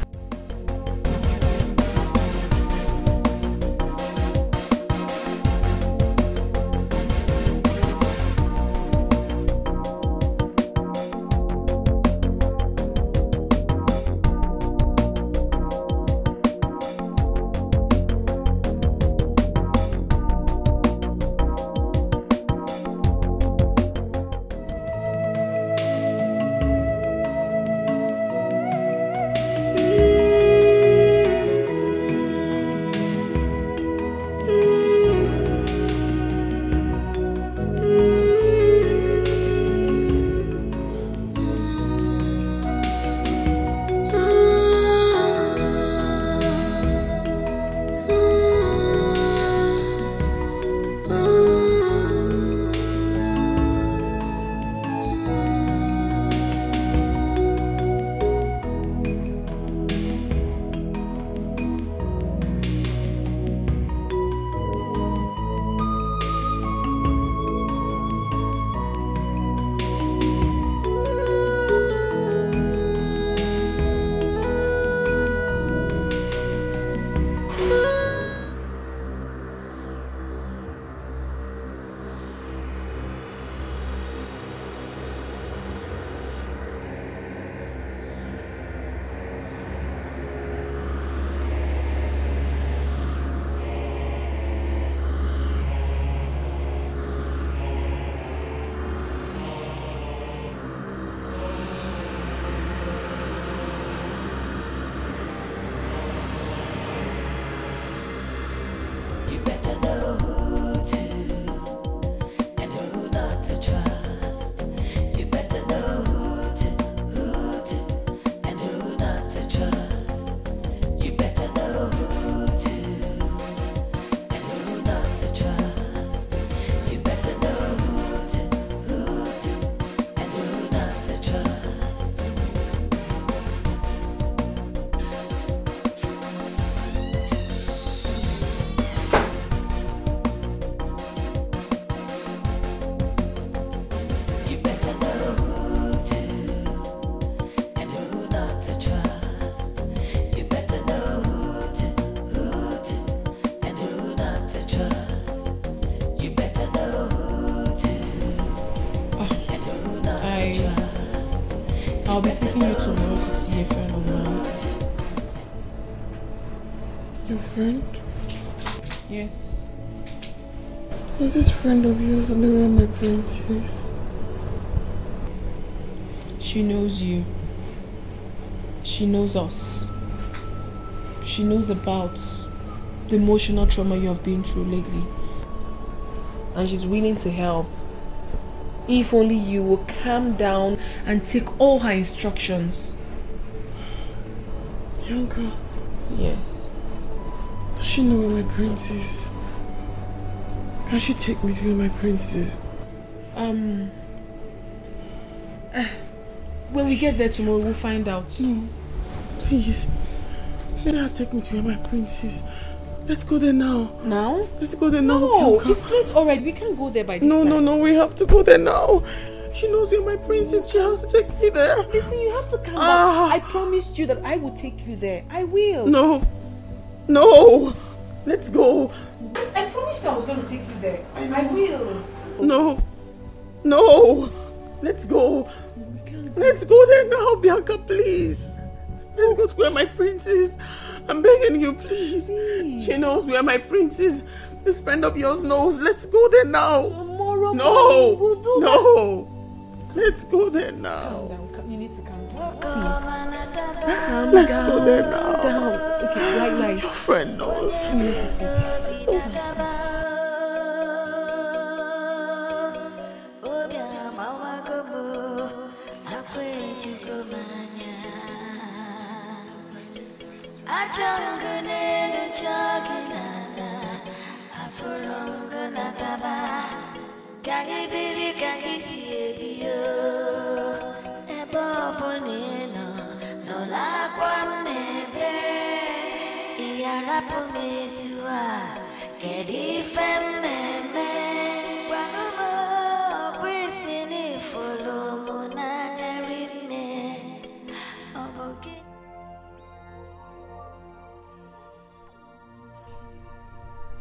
I'll be taking you tomorrow to see a friend of mine. Your friend? Yes. Is this friend of yours the where my prince is? She knows you. She knows us. She knows about the emotional trauma you have been through lately. And she's willing to help. If only you will calm down and take all her instructions. Young girl? Yes. Does she know where my prince is? Can she take me to where my prince is? When we get there tomorrow, we'll find out. No, please. Let her take me to where my prince is. Let's go there now. Now? Let's go there now. No, it's late already. We can't go there by this time. No, we have to go there now. She knows where my prince is. She has to take me there. Listen, you have to calm down. I promised you that I will take you there. I will. No. Let's go. I promised I was going to take you there. I will. No. Let's go. Let's go there now, Bianca, please. Let's go to where my prince is. I'm begging you, please. She knows where my prince is. This friend of yours knows. Let's go there now. Tomorrow morning we'll do that. Let's go there now. Calm down. You need to calm down. Please. Let's go there now. Calm down. Okay, right. Your friend knows. You need to sleep.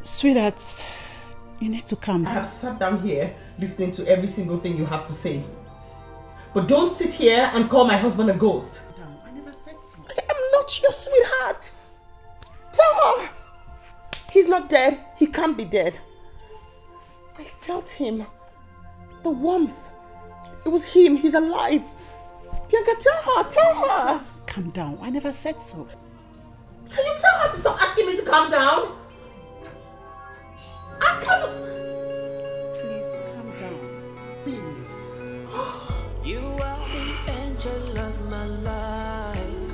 Sweetheart, you need to calm down. I have sat down here listening to every single thing you have to say. But don't sit here and call my husband a ghost. I never said so. I'm not your sweetheart. Tell her. He's not dead. He can't be dead. I felt him. The warmth. It was him. He's alive. Bianca, tell her. Calm down. I never said so. Can you tell her to stop asking me to calm down? Ask her to... Please, calm down. Please. You are the angel of my life.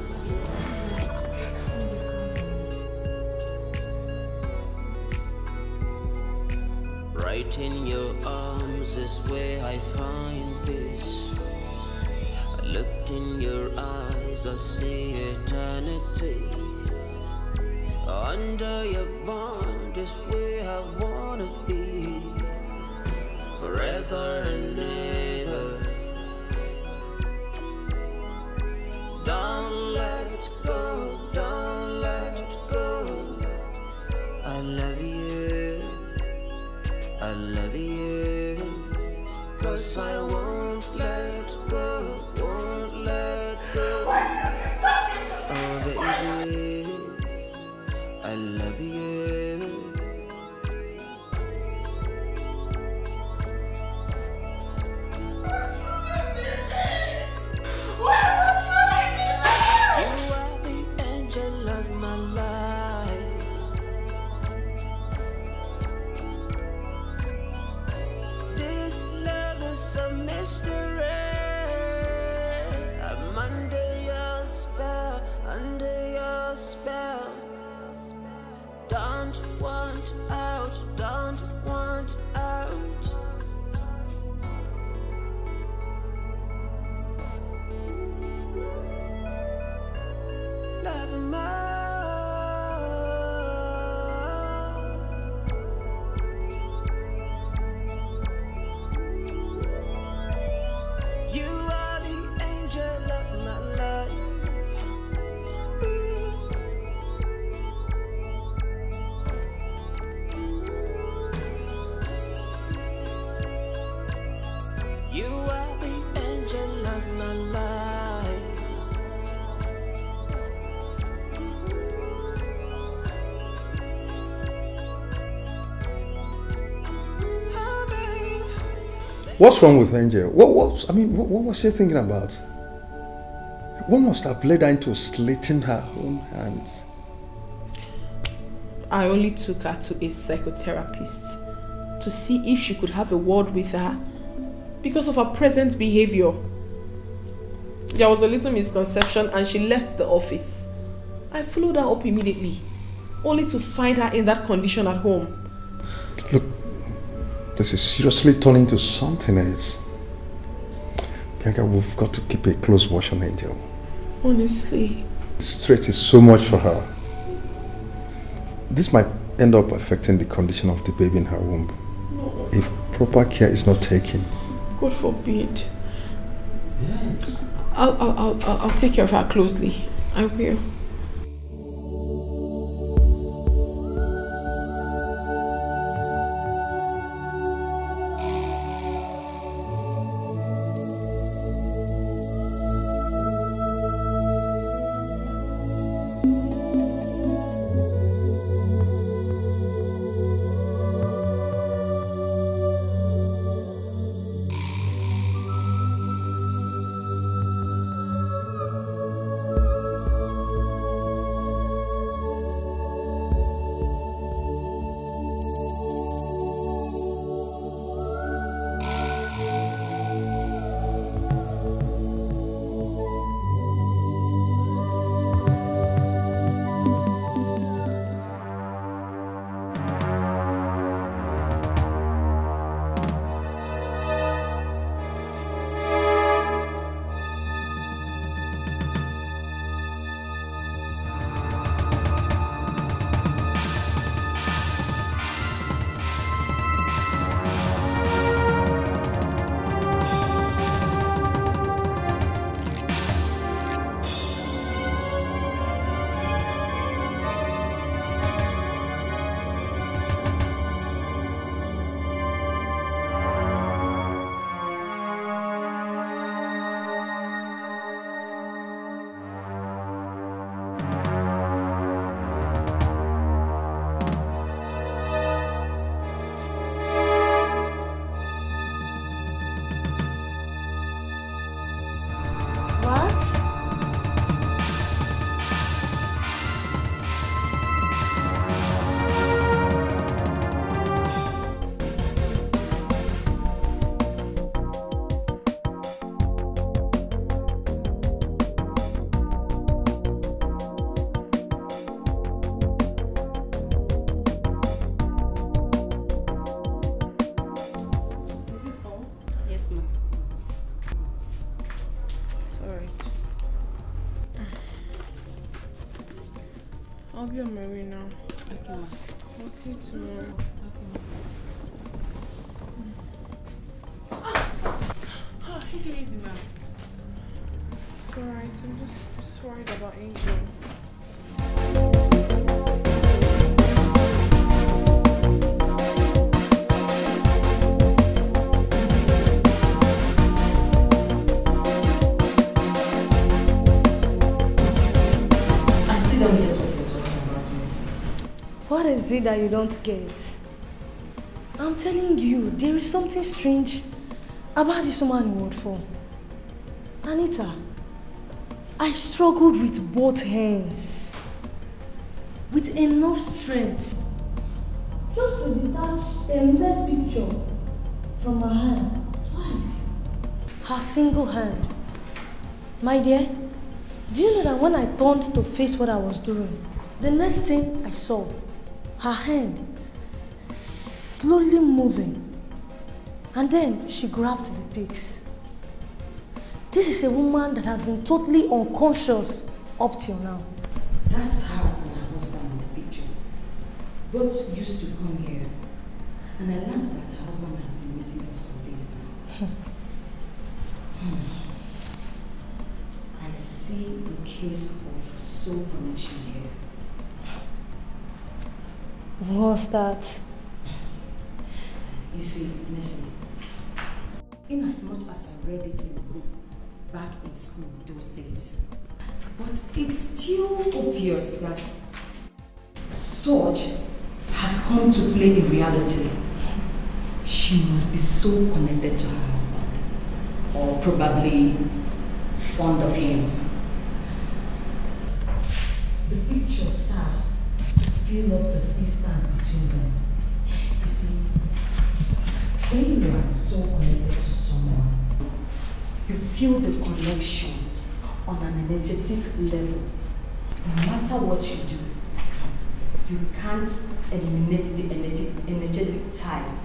Right in your arms is where I find peace. I looked in your eyes, I see eternity. Under your bond is where I wanna be, forever and ever. Don't let go, don't let go. I love you, cause I won't let go, won't let go. Oh baby, I love you. You are the angel of my life. This love is a mystery. I'm under your spell, under your spell. Don't want out, don't want out. Love more. You are the angel of my life. You are the angel of my life. What's wrong with Angel? What was she thinking about? What must have led her into slitting her own hands? I only took her to a psychotherapist to see if she could have a word with her because of her present behavior. There was a little misconception and she left the office. I followed her up immediately, only to find her in that condition at home. Look, this is seriously turning to something else. Bianca, we've got to keep a close watch on Angel. Honestly. This threat is so much for her. This might end up affecting the condition of the baby in her womb. No. If proper care is not taken. God forbid. Yes. I'll take care of her closely. I will. I'll be on my way now. Okay, ma. I'll see you tomorrow. Okay. Take it easy, ma. It's alright. I'm just worried about Angel. What is it that you don't get? I'm telling you, there is something strange about this woman in word form. Anita, I struggled with both hands, with enough strength, just to detach a mere picture from her hand twice. Her single hand. My dear, do you know that when I turned to face what I was doing, the next thing I saw, her hand slowly moving, and then she grabbed the pics. This is a woman that has been totally unconscious up till now. That's her and her husband in the picture. Both used to come here, and I learned that her husband has been missing for some days now. I see a case of soul connection here. What's that? You see, Missy, in as much as I read it in the book back in school those days, but it's still obvious that such has come to play in reality. She must be so connected to her husband, or probably fond of him. The picture serves to fill up the distance between them. You see, when you are so connected to someone, you feel the connection on an energetic level. No matter what you do, you can't eliminate the energetic ties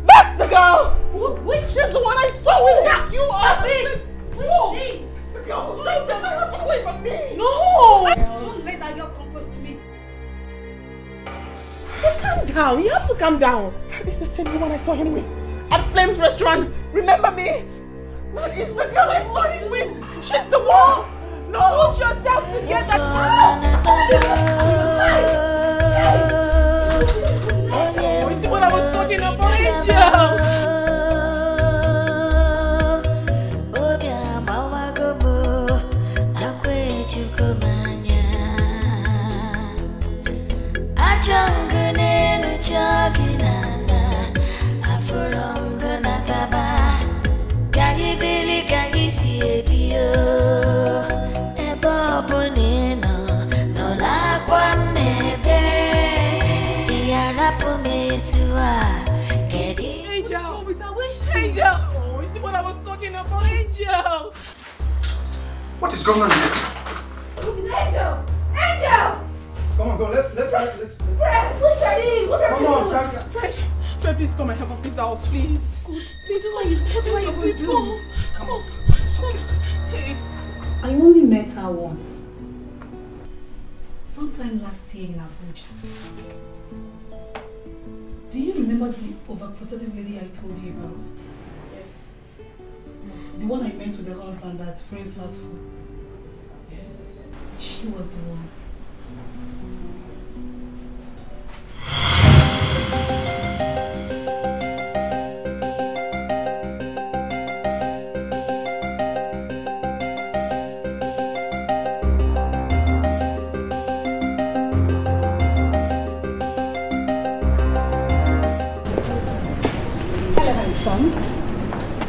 That's the girl! Which? She's the one I saw with him! You are it! Which she? The girl who don't take my husband away from me! No! Don't let that girl come close to me. So calm down, you have to calm down. That is the same woman I saw him with at Flame's restaurant. Remember me? That is the girl I saw him with. She's the one! No! Put yourself together! You see what I was talking about, Angel? Angel! Oh, you see what I was talking about, Angel? What is going on here? Angel! Angel! Come on, go. Let's. Fred, what's that? Come on, Fred, please come and help us lift that up, please. Please come. What do I even do? Come on. Hey. I only met her once. Sometime last year in Abuja. Do you remember the overprotective lady I told you about? Yes. The one I met with the husband at Friends Fast Food? Yes. She was the one.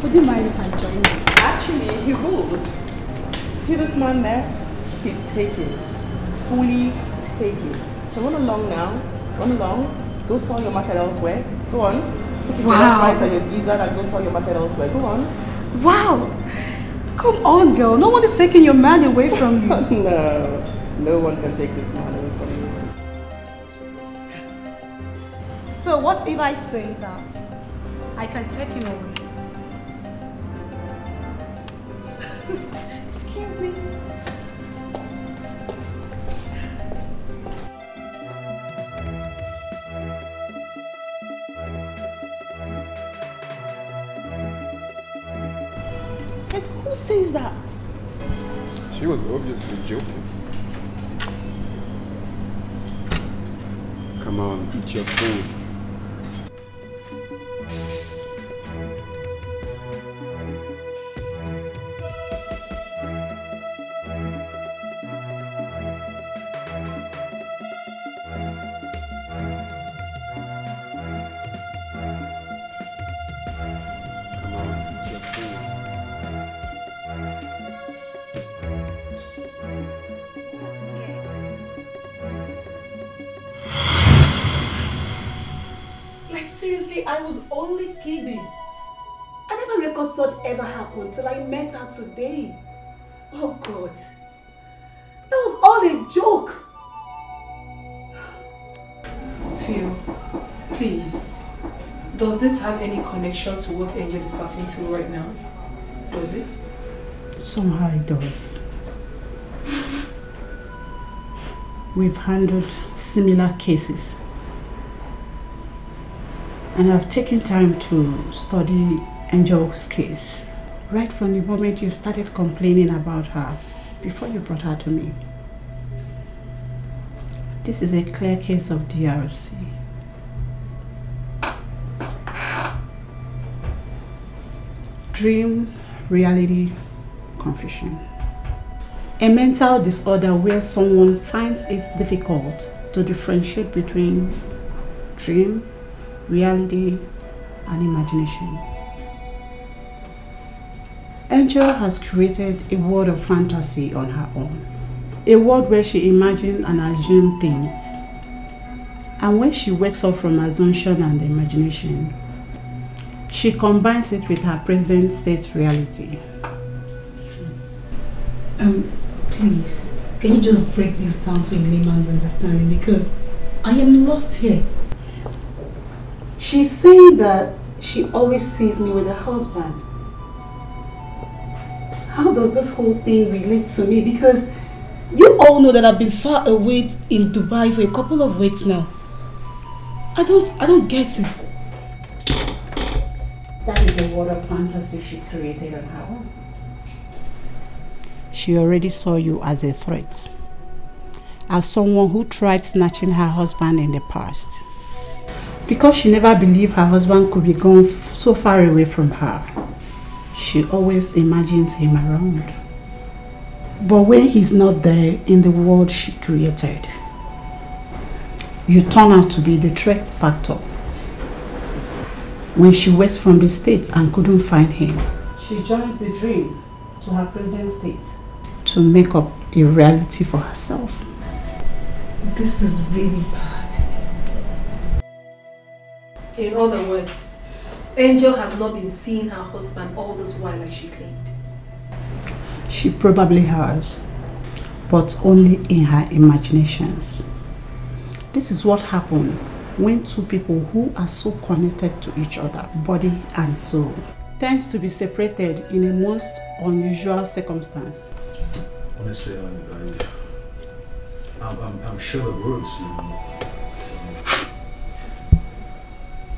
Would you mind if I join you? Actually, he would. See this man there? He's taken. Fully taken. So run along now. Run along. Go sell your market elsewhere. Go on. Take your price and your geezer and go sell your market elsewhere. Go on. Wow! Come on, girl. No one is taking your man away from you. No. No one can take this man away from you. So what if I say that I can take him away? Excuse me. Like, who says that? She was obviously joking. Come on, eat your food. Seriously, I was only kidding. I never record such ever happened till I met her today. Oh God. That was all a joke. Phil, please. Does this have any connection to what Angel is passing through right now? Does it? Somehow it does. We've handled similar cases. And I've taken time to study Angel's case right from the moment you started complaining about her before you brought her to me. This is a clear case of DRC. Dream, reality, confusion. A mental disorder where someone finds it difficult to differentiate between dream, reality, and imagination. Angel has created a world of fantasy on her own. A world where she imagines and assumes things. And when she wakes up from assumption and imagination, she combines it with her present state reality. Please, can you just break this down to a layman's understanding, because I am lost here. She's saying that she always sees me with a husband. How does this whole thing relate to me? Because you all know that I've been far away in Dubai for a couple of weeks now. I don't get it. That is a world of fantasy she created on her own. She already saw you as a threat. As someone who tried snatching her husband in the past. Because she never believed her husband could be gone so far away from her, she always imagines him around. But when he's not there in the world she created, you turn out to be the threat factor. When she was from the States and couldn't find him, she joins the dream to her present state to make up a reality for herself. This is really bad. In other words, Angel has not been seeing her husband all this while like she claimed. She probably has, but only in her imaginations. This is what happens when two people who are so connected to each other, body and soul, tends to be separated in a most unusual circumstance. Honestly, I'm sure the words, you know.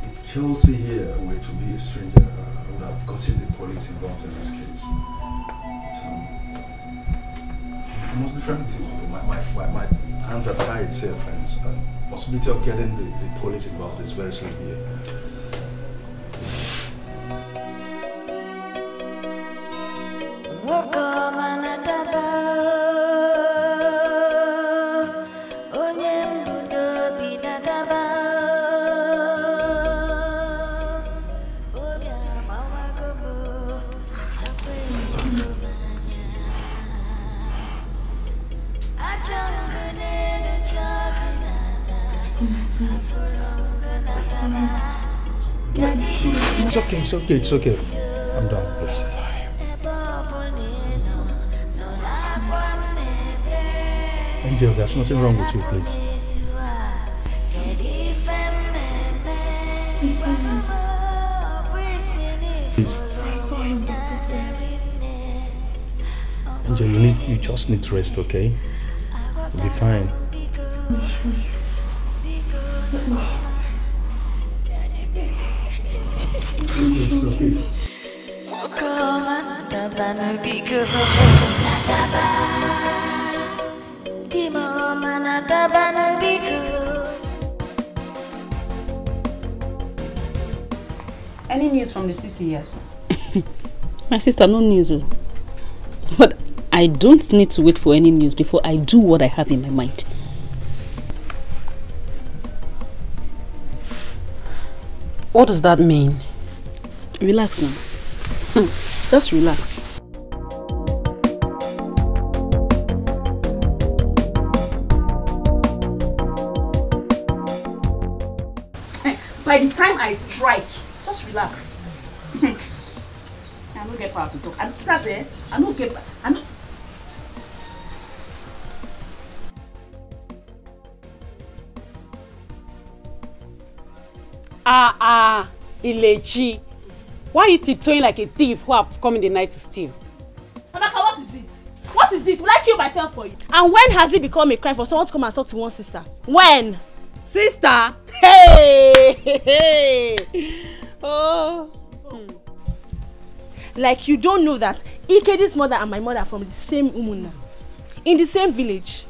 If Chelsea here were to be a stranger, I would have gotten the police involved in this case. I must be frank with you. My hands are tied, say friends. The possibility of getting the police involved is very slim here. It's okay. I'm done, please. Sorry. Angel, there's nothing wrong with you, please. Please. Angel, you just need to rest, okay? You'll be fine. It's okay. Any news from the city yet? My sister, no news. But I don't need to wait for any news before I do what I have in my mind. What does that mean? Relax now. Just relax. By the time I strike, just relax. I don't get power to talk. And that's it. I don't get. I don't. Ilechi. Why are you tiptoeing like a thief who have come in the night to steal? Amaka, what is it? What is it? Will I kill myself for you? And when has it become a crime for someone to come and talk to one sister? When? Sister? Hey! Oh. Like you don't know that Ikeji's mother and my mother are from the same Umuna. In the same village.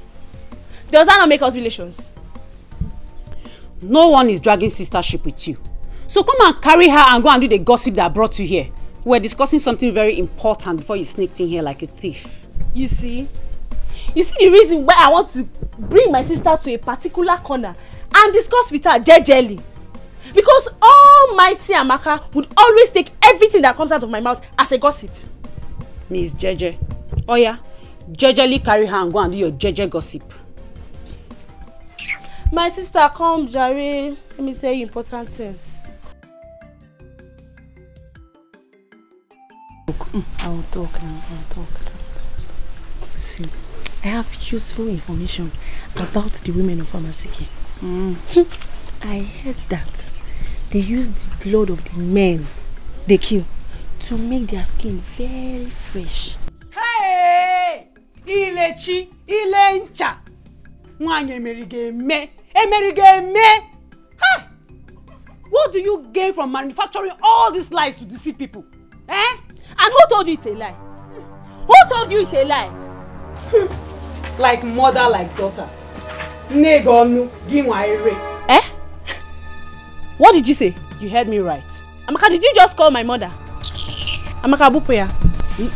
Does that not make us relations? No one is dragging sistership with you. So come and carry her and go and do the gossip that brought you here. We're discussing something very important before you sneaked in here like a thief. You see? You see the reason why I want to bring my sister to a particular corner and discuss with her jejely. Because Almighty Amaka would always take everything that comes out of my mouth as a gossip. Miss Jeje. Oh yeah? Jejely carry her and go and do your Jeje gossip. My sister, come, Jare. Let me tell you important things. I will talk now. I will talk. See, I have useful information about the women of Amasiki. I heard that they use the blood of the men they kill to make their skin very fresh. Hey! Ilechi, Ilencha. Mwanye emerige me. Ha! What do you gain from manufacturing all these lies to deceive people? Eh? And who told you it's a lie? Who told you it's a lie? Like mother, like daughter. Negonu, ginwaire. Eh? What did you say? You heard me right. Amaka, did you just call my mother? Amaka, Bupoya.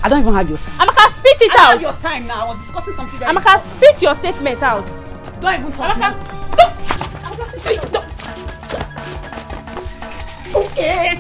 I don't even have your time. Amaka, spit it out. I don't have your time now. I was discussing something very Amaka, spit your statement out. Don't even talk Amaka, don't. Okay.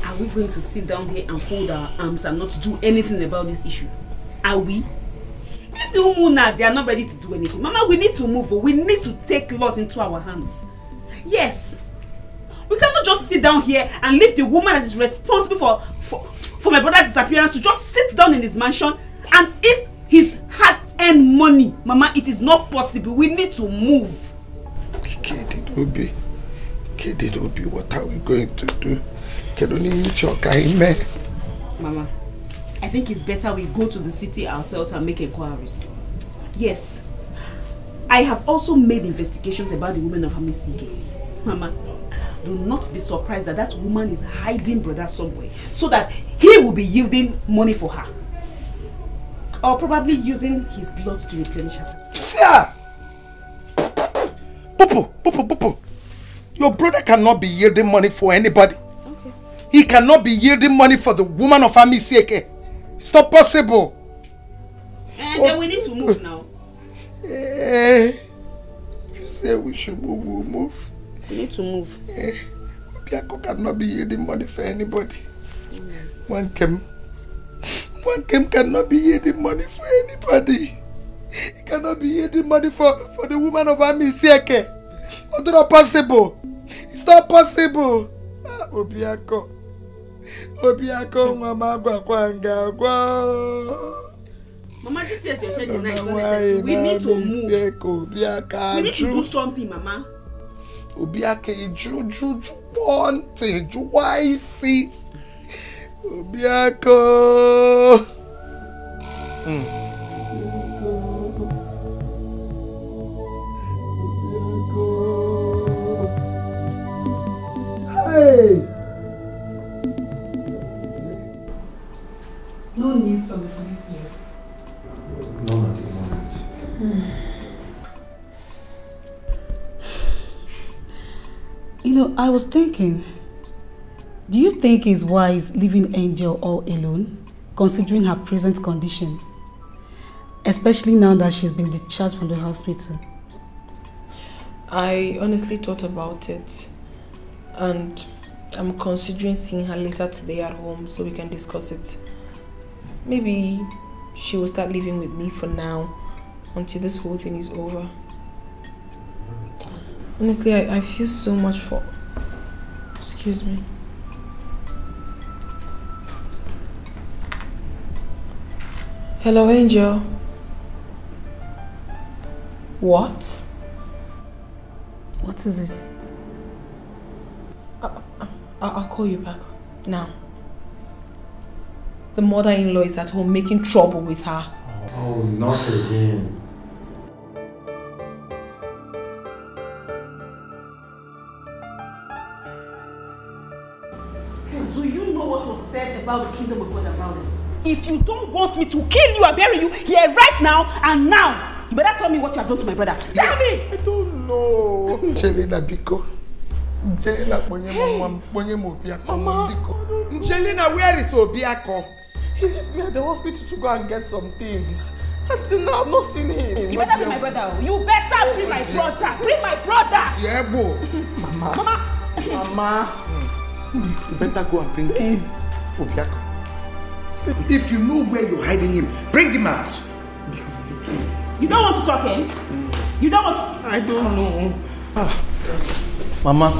Are we going to sit down here and fold our arms and not do anything about this issue? Are we? If the Umuna, they are not ready to do anything. Mama, we need to move. We need to take laws into our hands. Yes. We cannot just sit down here and leave the woman that is responsible for my brother's disappearance to just sit down in his mansion and eat his hard-earned money. Mama, it is not possible. We need to move. Kedidobi, what are we going to do? Mama, I think it's better we go to the city ourselves and make inquiries. Yes. I have also made investigations about the woman of Amisike. Mama, do not be surprised that that woman is hiding brother somewhere so that he will be yielding money for her. Or probably using his blood to replenish her skin. Yeah! Popo! Your brother cannot be yielding money for anybody. Okay. He cannot be yielding money for the woman of Amiseke. It's not possible. And then we need to move now. If you say we should move, we'll move. We need to move. Obiako cannot be yielding money for anybody. One Kem cannot be yielding money for anybody. He cannot be yielding money for the woman of Amiseke. It's not possible. It's not possible. Obiako, Mama, Mama, this is your shedding night. We need to move. We need to do something, Mama. Obiake, Juju, Ponte, Juwaisi. Obiako. Hey! No news from the police yet. None at the moment. You know, I was thinking, do you think it's wise leaving Angel all alone, considering her present condition? Especially now that she's been discharged from the hospital. I honestly thought about it. And I'm considering seeing her later today at home so we can discuss it. Maybe she will start living with me for now until this whole thing is over. Honestly, I feel so much for... Excuse me. Hello, Angel. What? What is it? I'll call you back. Now. The mother-in-law is at home making trouble with her. Oh, not again. Do you know what was said about the kingdom of God about it? If you don't want me to kill you and bury you here right now and now, you better tell me what you have done to my brother. Tell me! I don't know. Jelena Biko. Jelena Mama. Jelena, where is Obiako? He left me at the hospital to go and get some things. Until now, I've not seen him. You better bring my brother. You better bring my brother. Bring my brother. Diego. Mama. Mama. You better go and bring his Obiako. If you know where you're hiding him, bring him out. Please. You don't want to talk, eh? You don't want to... I don't know. Mama,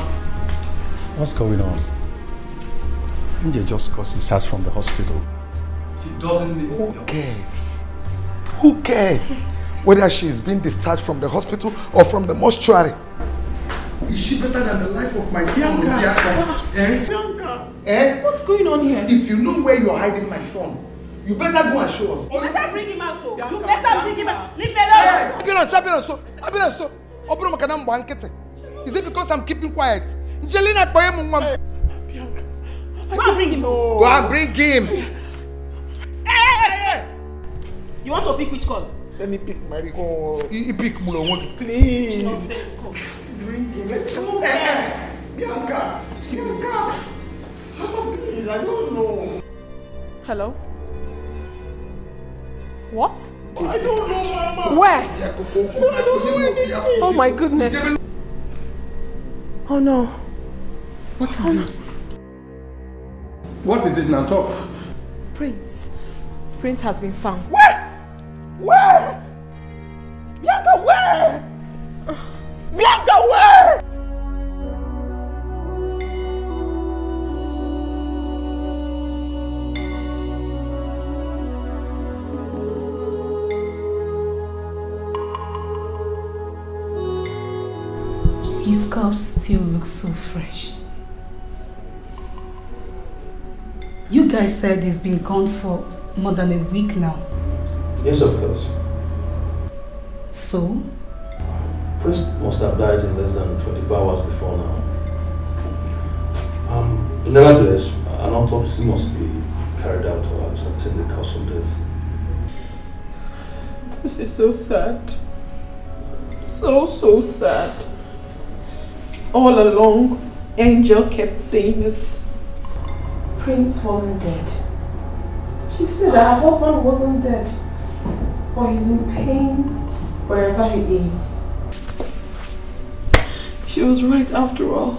what's going on? India just got discharged from the hospital. She doesn't need... Who cares? Who cares whether she's been discharged from the hospital or from the mortuary? Is she better than the life of my son? Bianca! What's going on here? If you know where you're hiding my son, you better go and show us. You better bring him out, too. You better bring him out. Leave me alone. Is it because I'm keeping quiet? Jelena, go and bring him. Go and bring him. Hey! You want to pick which call? Let me pick my call. You pick Mulo. Please. Please ring him. Bianca. Excuse me. Bianca. Mama, please, I don't know. Hello? What? I don't know, Mama. Where? I don't know anything. Oh my goodness. Oh no. What is it? What is it now? Talk. Prince. Prince has been found. Where? Where? Bianca, where? Bianca, where? His corpse still looks so fresh. You guys said he's been gone for more than a week now. Yes, of course. So? Prince must have died in less than 24 hours before now. Nevertheless, an autopsy must be carried out to ascertain the cause of death. This is so sad. So sad. All along, Angel kept saying it. Prince wasn't dead. She said that her husband wasn't dead. But he's in pain wherever he is. She was right after all.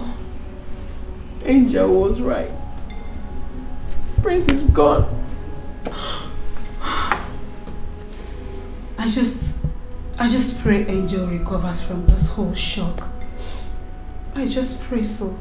Angel was right. Prince is gone. I just pray Angel recovers from this whole shock. I just pray so.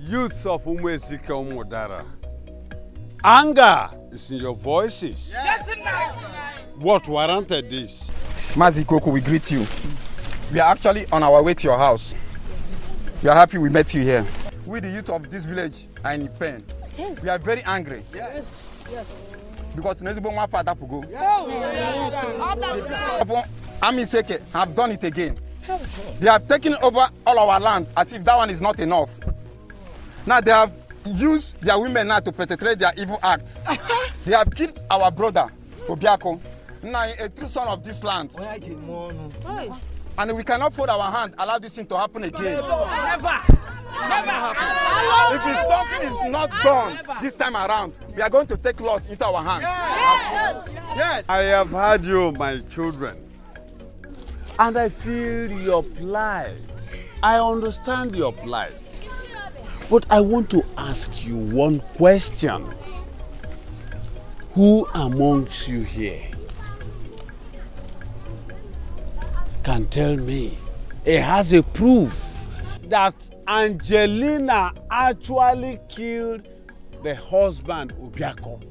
Youths of Umwezika Umudara, anger is in your voices. What warranted this? Mazikoko, we greet you. We are actually on our way to your house. We are happy we met you here. We, the youth of this village, are in pain. Yes. We are very angry. Yes. Yes. Because Nezibon father to go. Amiseke have done it again. They have taken over all our lands as if that one is not enough. Now they have used their women now to perpetrate their evil act. They have killed our brother, Obiako, now a true son of this land. And we cannot fold our hand, allow this thing to happen again. Never. If it's something is not done this time around, we are going to take laws into our hands. Yes. I have heard you, my children. And I feel your plight. I understand your plight. But I want to ask you one question. Who amongst you here can tell me it has a proof that Angelina actually killed the husband Obiako?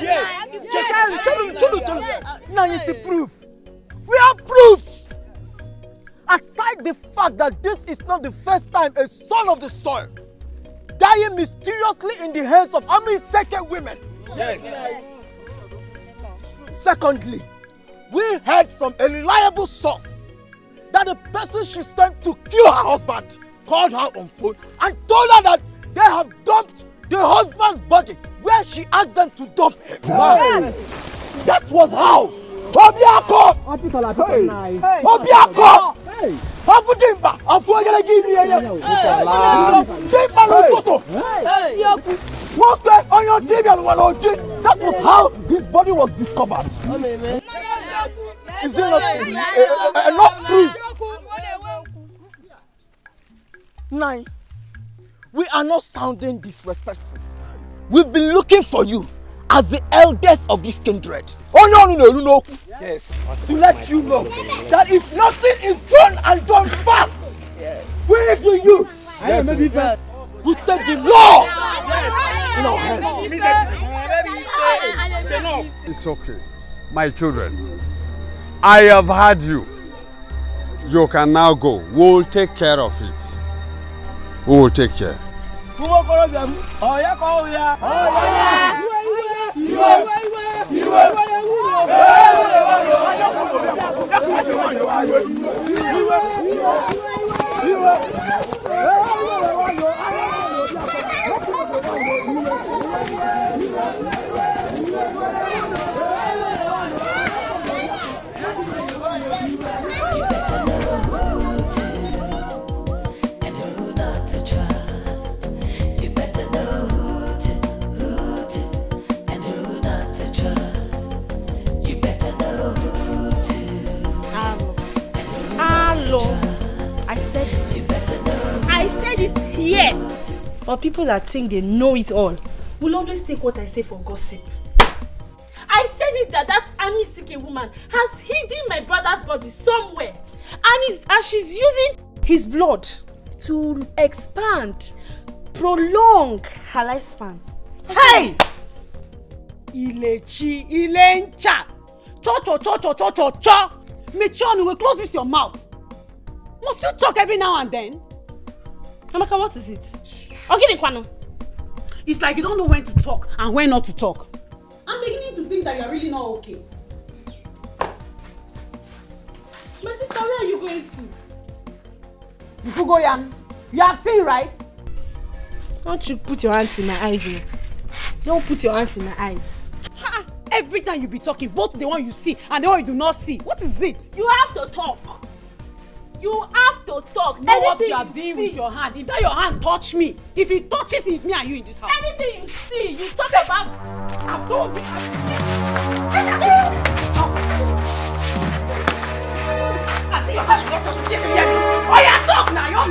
Yes. Now you see proof. We have proofs. Aside the fact that this is not the first time a son of the soil dying mysteriously in the hands of Amiseke women. Yes. Secondly, we heard from a reliable source that the person she sent to kill her husband called her on phone and told her that they have dumped the husband's body where she asked them to dump him. Yes. That was how Obiako! Obiako! Afudimba! Afuagele give me on your TV and that was how his body was discovered. Is it not enough proof? 9. We are not sounding disrespectful. We've been looking for you as the eldest of this kindred. Yes. To let you know that if nothing is done and done fast, we do you. We take the law in our hands. It's okay. My children, I have heard you. You can now go. We'll take care of it. We will take care. I said it here. But people that think they know it all will always take what I say for gossip. I said it that Amiseke woman has hidden my brother's body somewhere, and she's using his blood to expand, prolong her lifespan. Hey! Ilechi, Ilencha. Cho. Mechon, will close this your mouth. Must you talk every now and then? Amaka, what is it? Okay, Kwano. It's like you don't know when to talk and when not to talk. I'm beginning to think that you're really not okay. My sister, where are you going to? Ifugoyan, you have seen, right? Don't you put your hands in my eyes, you know. Don't put your hands in my eyes. Ha! Every time you be talking, both the one you see and the one you do not see. What is it? You have to talk. You have to talk. Know what you are doing with your hand. If that your hand touch me, if it touches me, it's me and you in this house. Anything you see, you talk about. I've told you. I see your hand. Oh, yeah, talk now. You're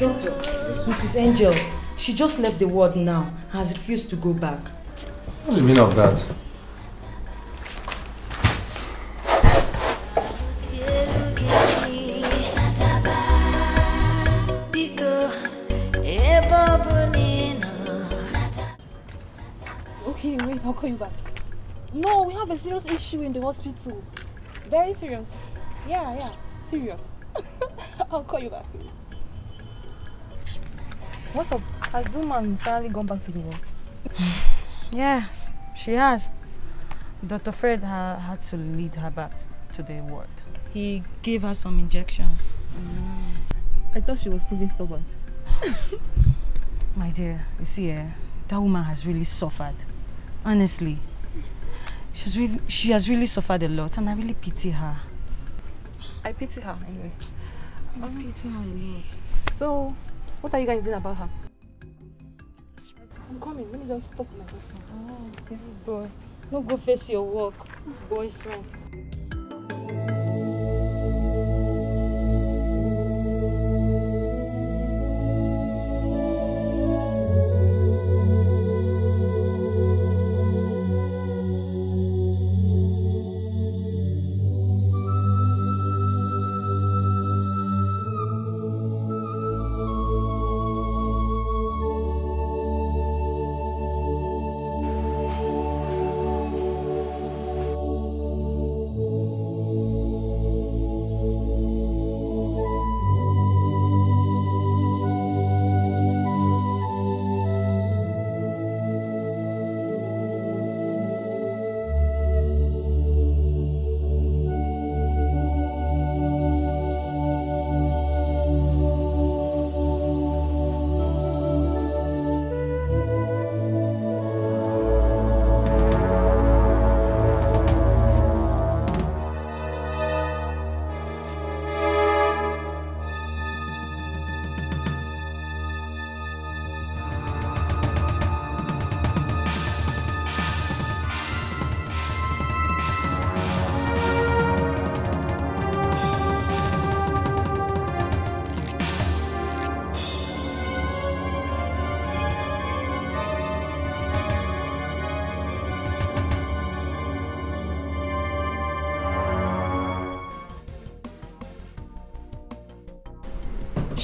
Doctor, Mrs. Angel, she just left the ward now and has refused to go back. What's the meaning of that? Okay, wait, I'll call you back. No, we have a serious issue in the hospital. Very serious. Yeah, serious. I'll call you back, please. What's up? Has Zuman finally gone back to the work? Yes, she has. Dr. Fred had to lead her back to the ward. He gave her some injections. I thought she was proving stubborn. My dear, you see, that woman has really suffered. Honestly. She has really suffered a lot, and I really pity her. I pity her anyway. I pity her a lot. So, what are you guys doing about her? I'm coming. Let me just stop my boyfriend. Oh, okay. Boy, don't go face your work, boyfriend.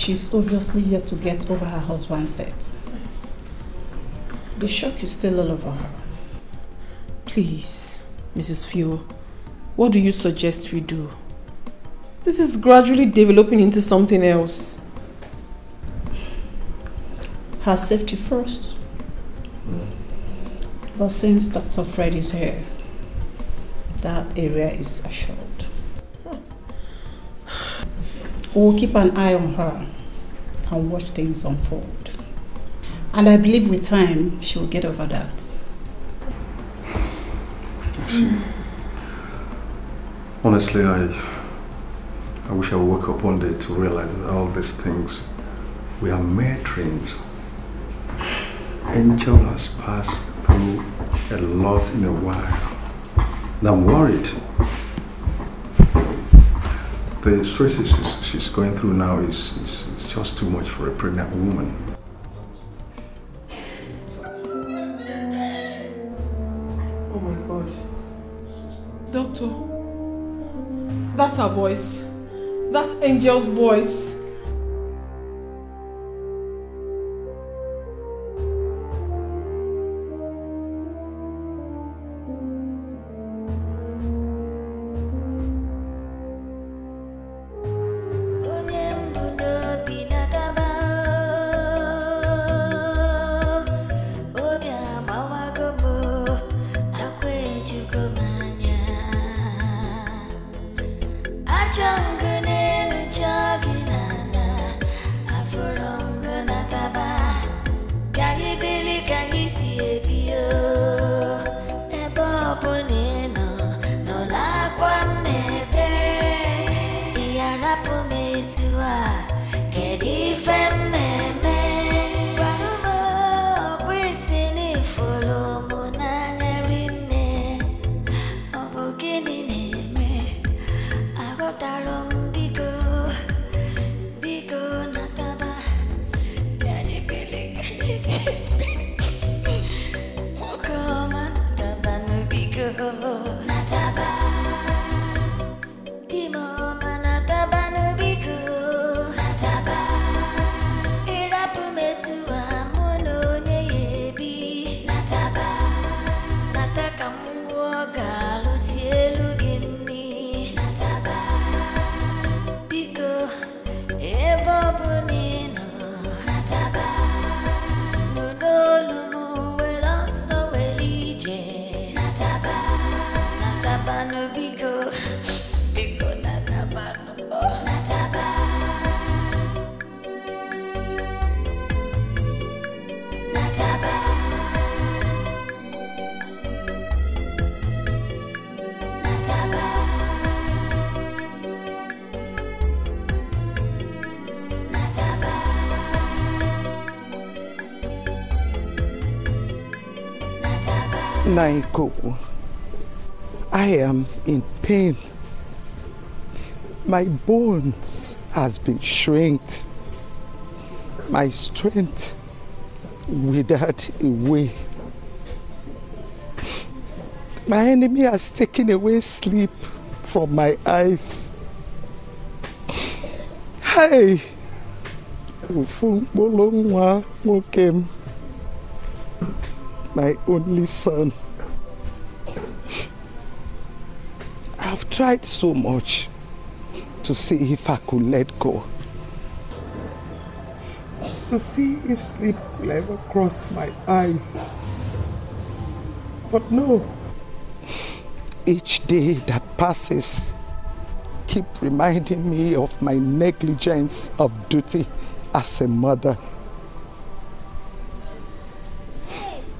She's obviously here to get over her husband's death. The shock is still all over her. Please, Mrs. Fio, what do you suggest we do? This is gradually developing into something else. Her safety first. But since Dr. Fred is here, that area is assured. We'll keep an eye on her and watch things unfold. And I believe with time, she will get over that. See, honestly, I wish I woke up one day to realize that all these things were mere dreams. Angel has passed through a lot in a while. And I'm worried. The stresses she's going through now is just too much for a pregnant woman. Oh my God. Doctor, that's her voice. That's Angel's voice. Naikoko, I am in pain. My bones has been shrinked. My strength withered away. My enemy has taken away sleep from my eyes. Hey, my only son. I've tried so much to see if I could let go. To see if sleep will ever cross my eyes. But no. Each day that passes keep reminding me of my negligence of duty as a mother.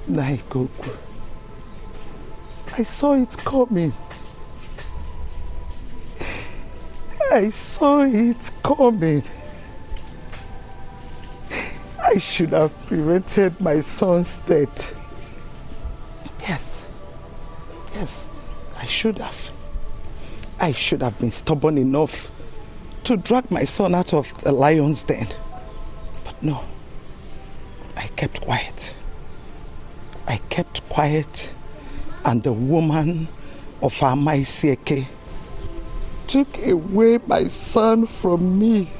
Naikoku, I saw it coming. I saw it coming. I should have prevented my son's death. Yes, I should have. I should have been stubborn enough to drag my son out of the lion's den. But no, I kept quiet. I kept quiet, and the woman of Amaisieke took away my son from me.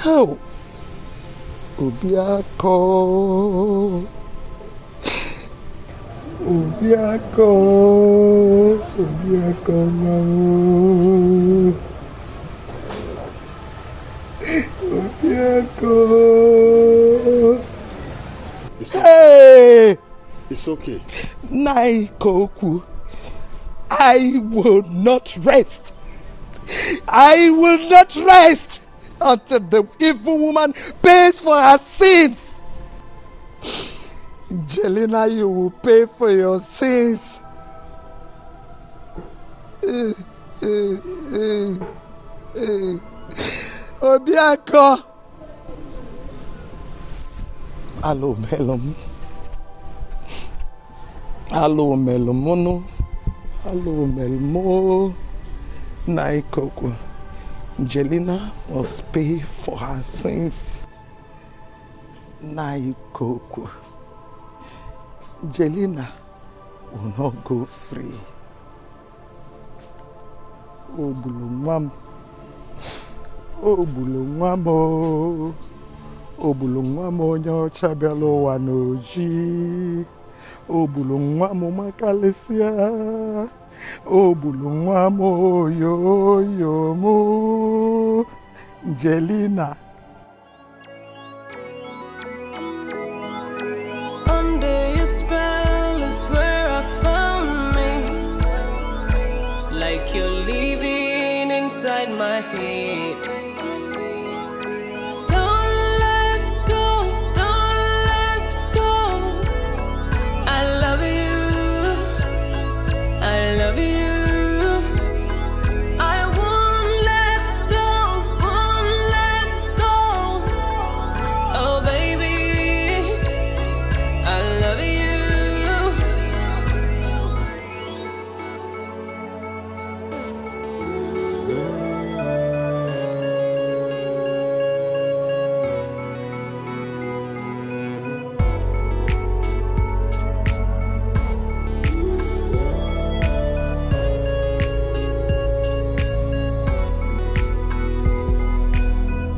Oh, Obiako. Obiako. Obiako now. Obiako. Hey! It's okay. Naikoku, I will not rest. I will not rest until the evil woman pays for her sins. Jelena, you will pay for your sins. Obiako. Allo melom. Allo melomono. Allo melmo. Naikoku. Jelena must pay for her sins. Naikoku. Jelena will not go free. Oh, Bulungwam. Oh, Bulungwamo. Oh, Bulungwamo, nyo chabelo wanoji. Oh, Bulungwamo makalesia. Oh, Bulungwamo yo mo. Jelena. Under your spell is where I found me. Like you're living inside my head. Don't let go, don't let go. I love you, I love you. I won't let go, won't let go. Oh baby, I love you.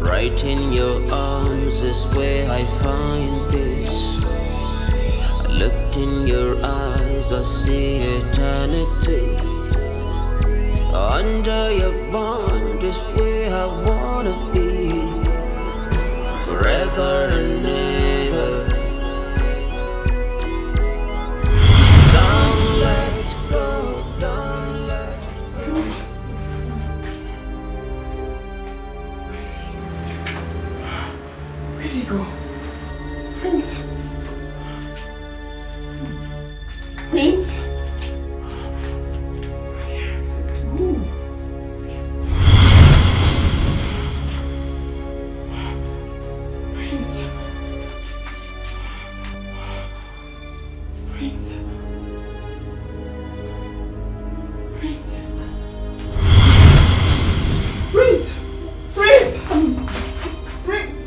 Right in your arms is where I find this. I looked in your eyes, I see eternity. Under your bond is where I wanna be. Forever and ever. Don't let go, don't let go. Where'd he go? Prince? Prince? Ooh. Prince? Prince? Prince? Prince? Prince? Prince?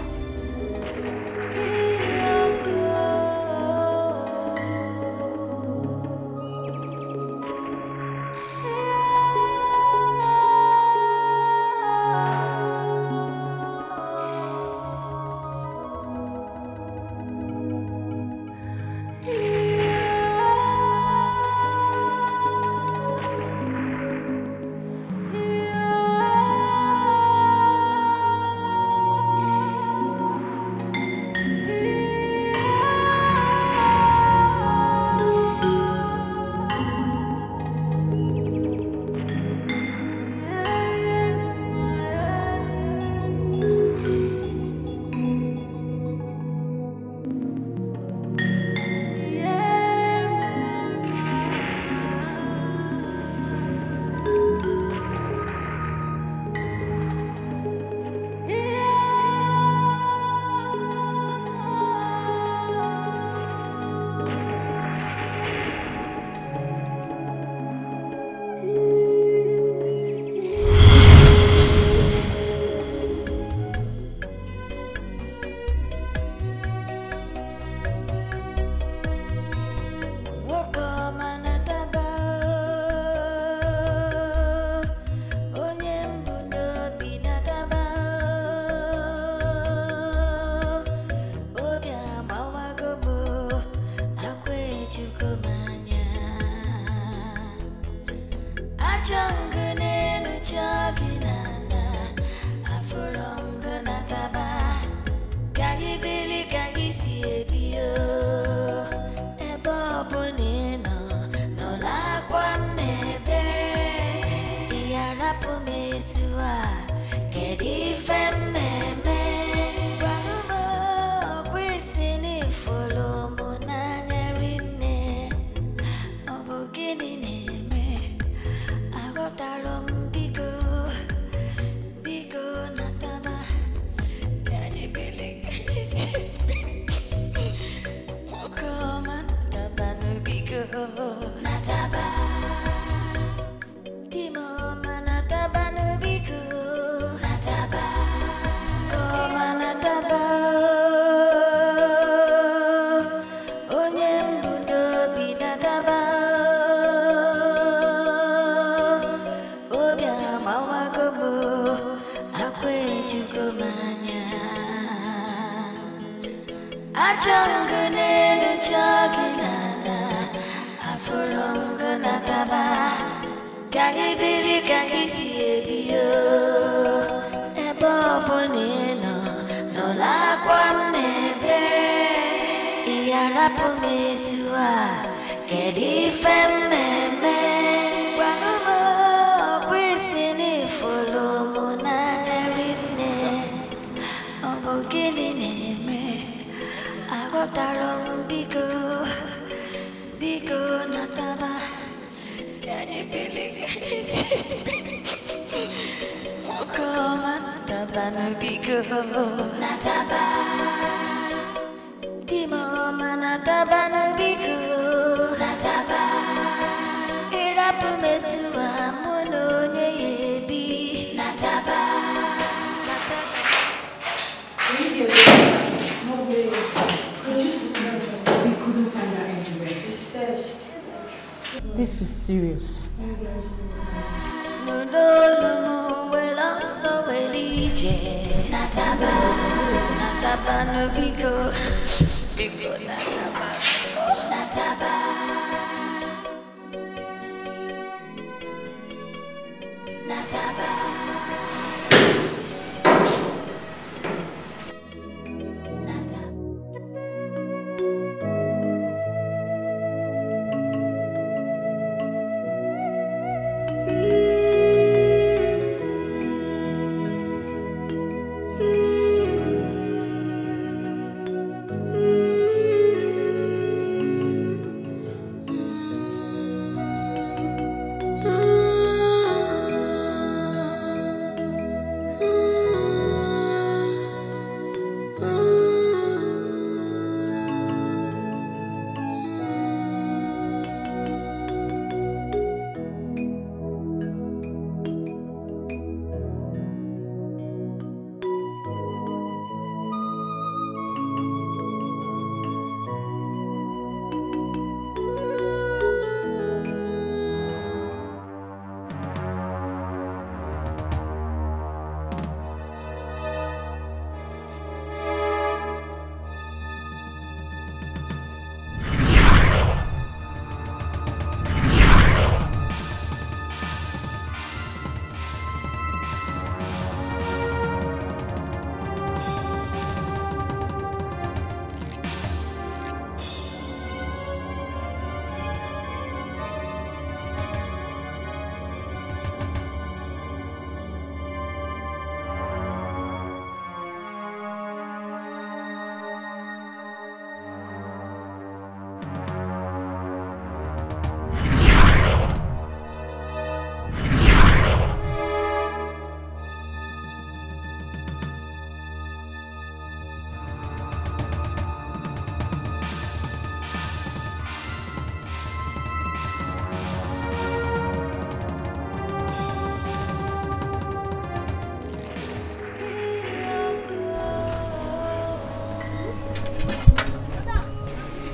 This is serious.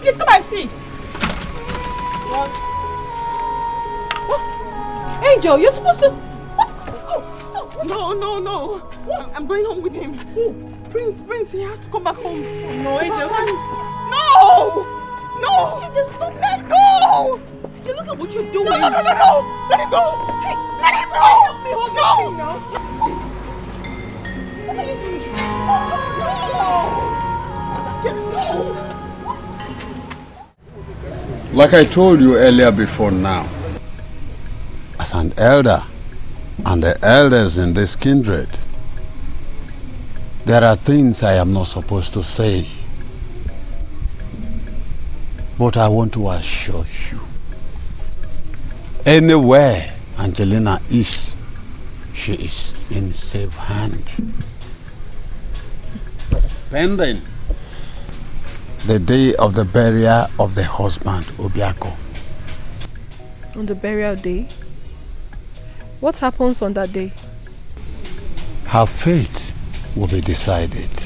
Please come and see. What? What? Angel, you're supposed to... What? Oh, stop. No. What? I'm going home with him. Who? Prince, he has to come back home. No, Angel. No! You just stop. Let go! You look at what you're doing. No! Let him go! Hey, let him go! Help me hold this thing now. What are you doing? No! Like I told you earlier before now, as an elder and the elders in this kindred, there are things I am not supposed to say. But I want to assure you, anywhere Angelina is, she is in safe hand. Pending the day of the burial of the husband, Obiako. On the burial day? What happens on that day? Her fate will be decided.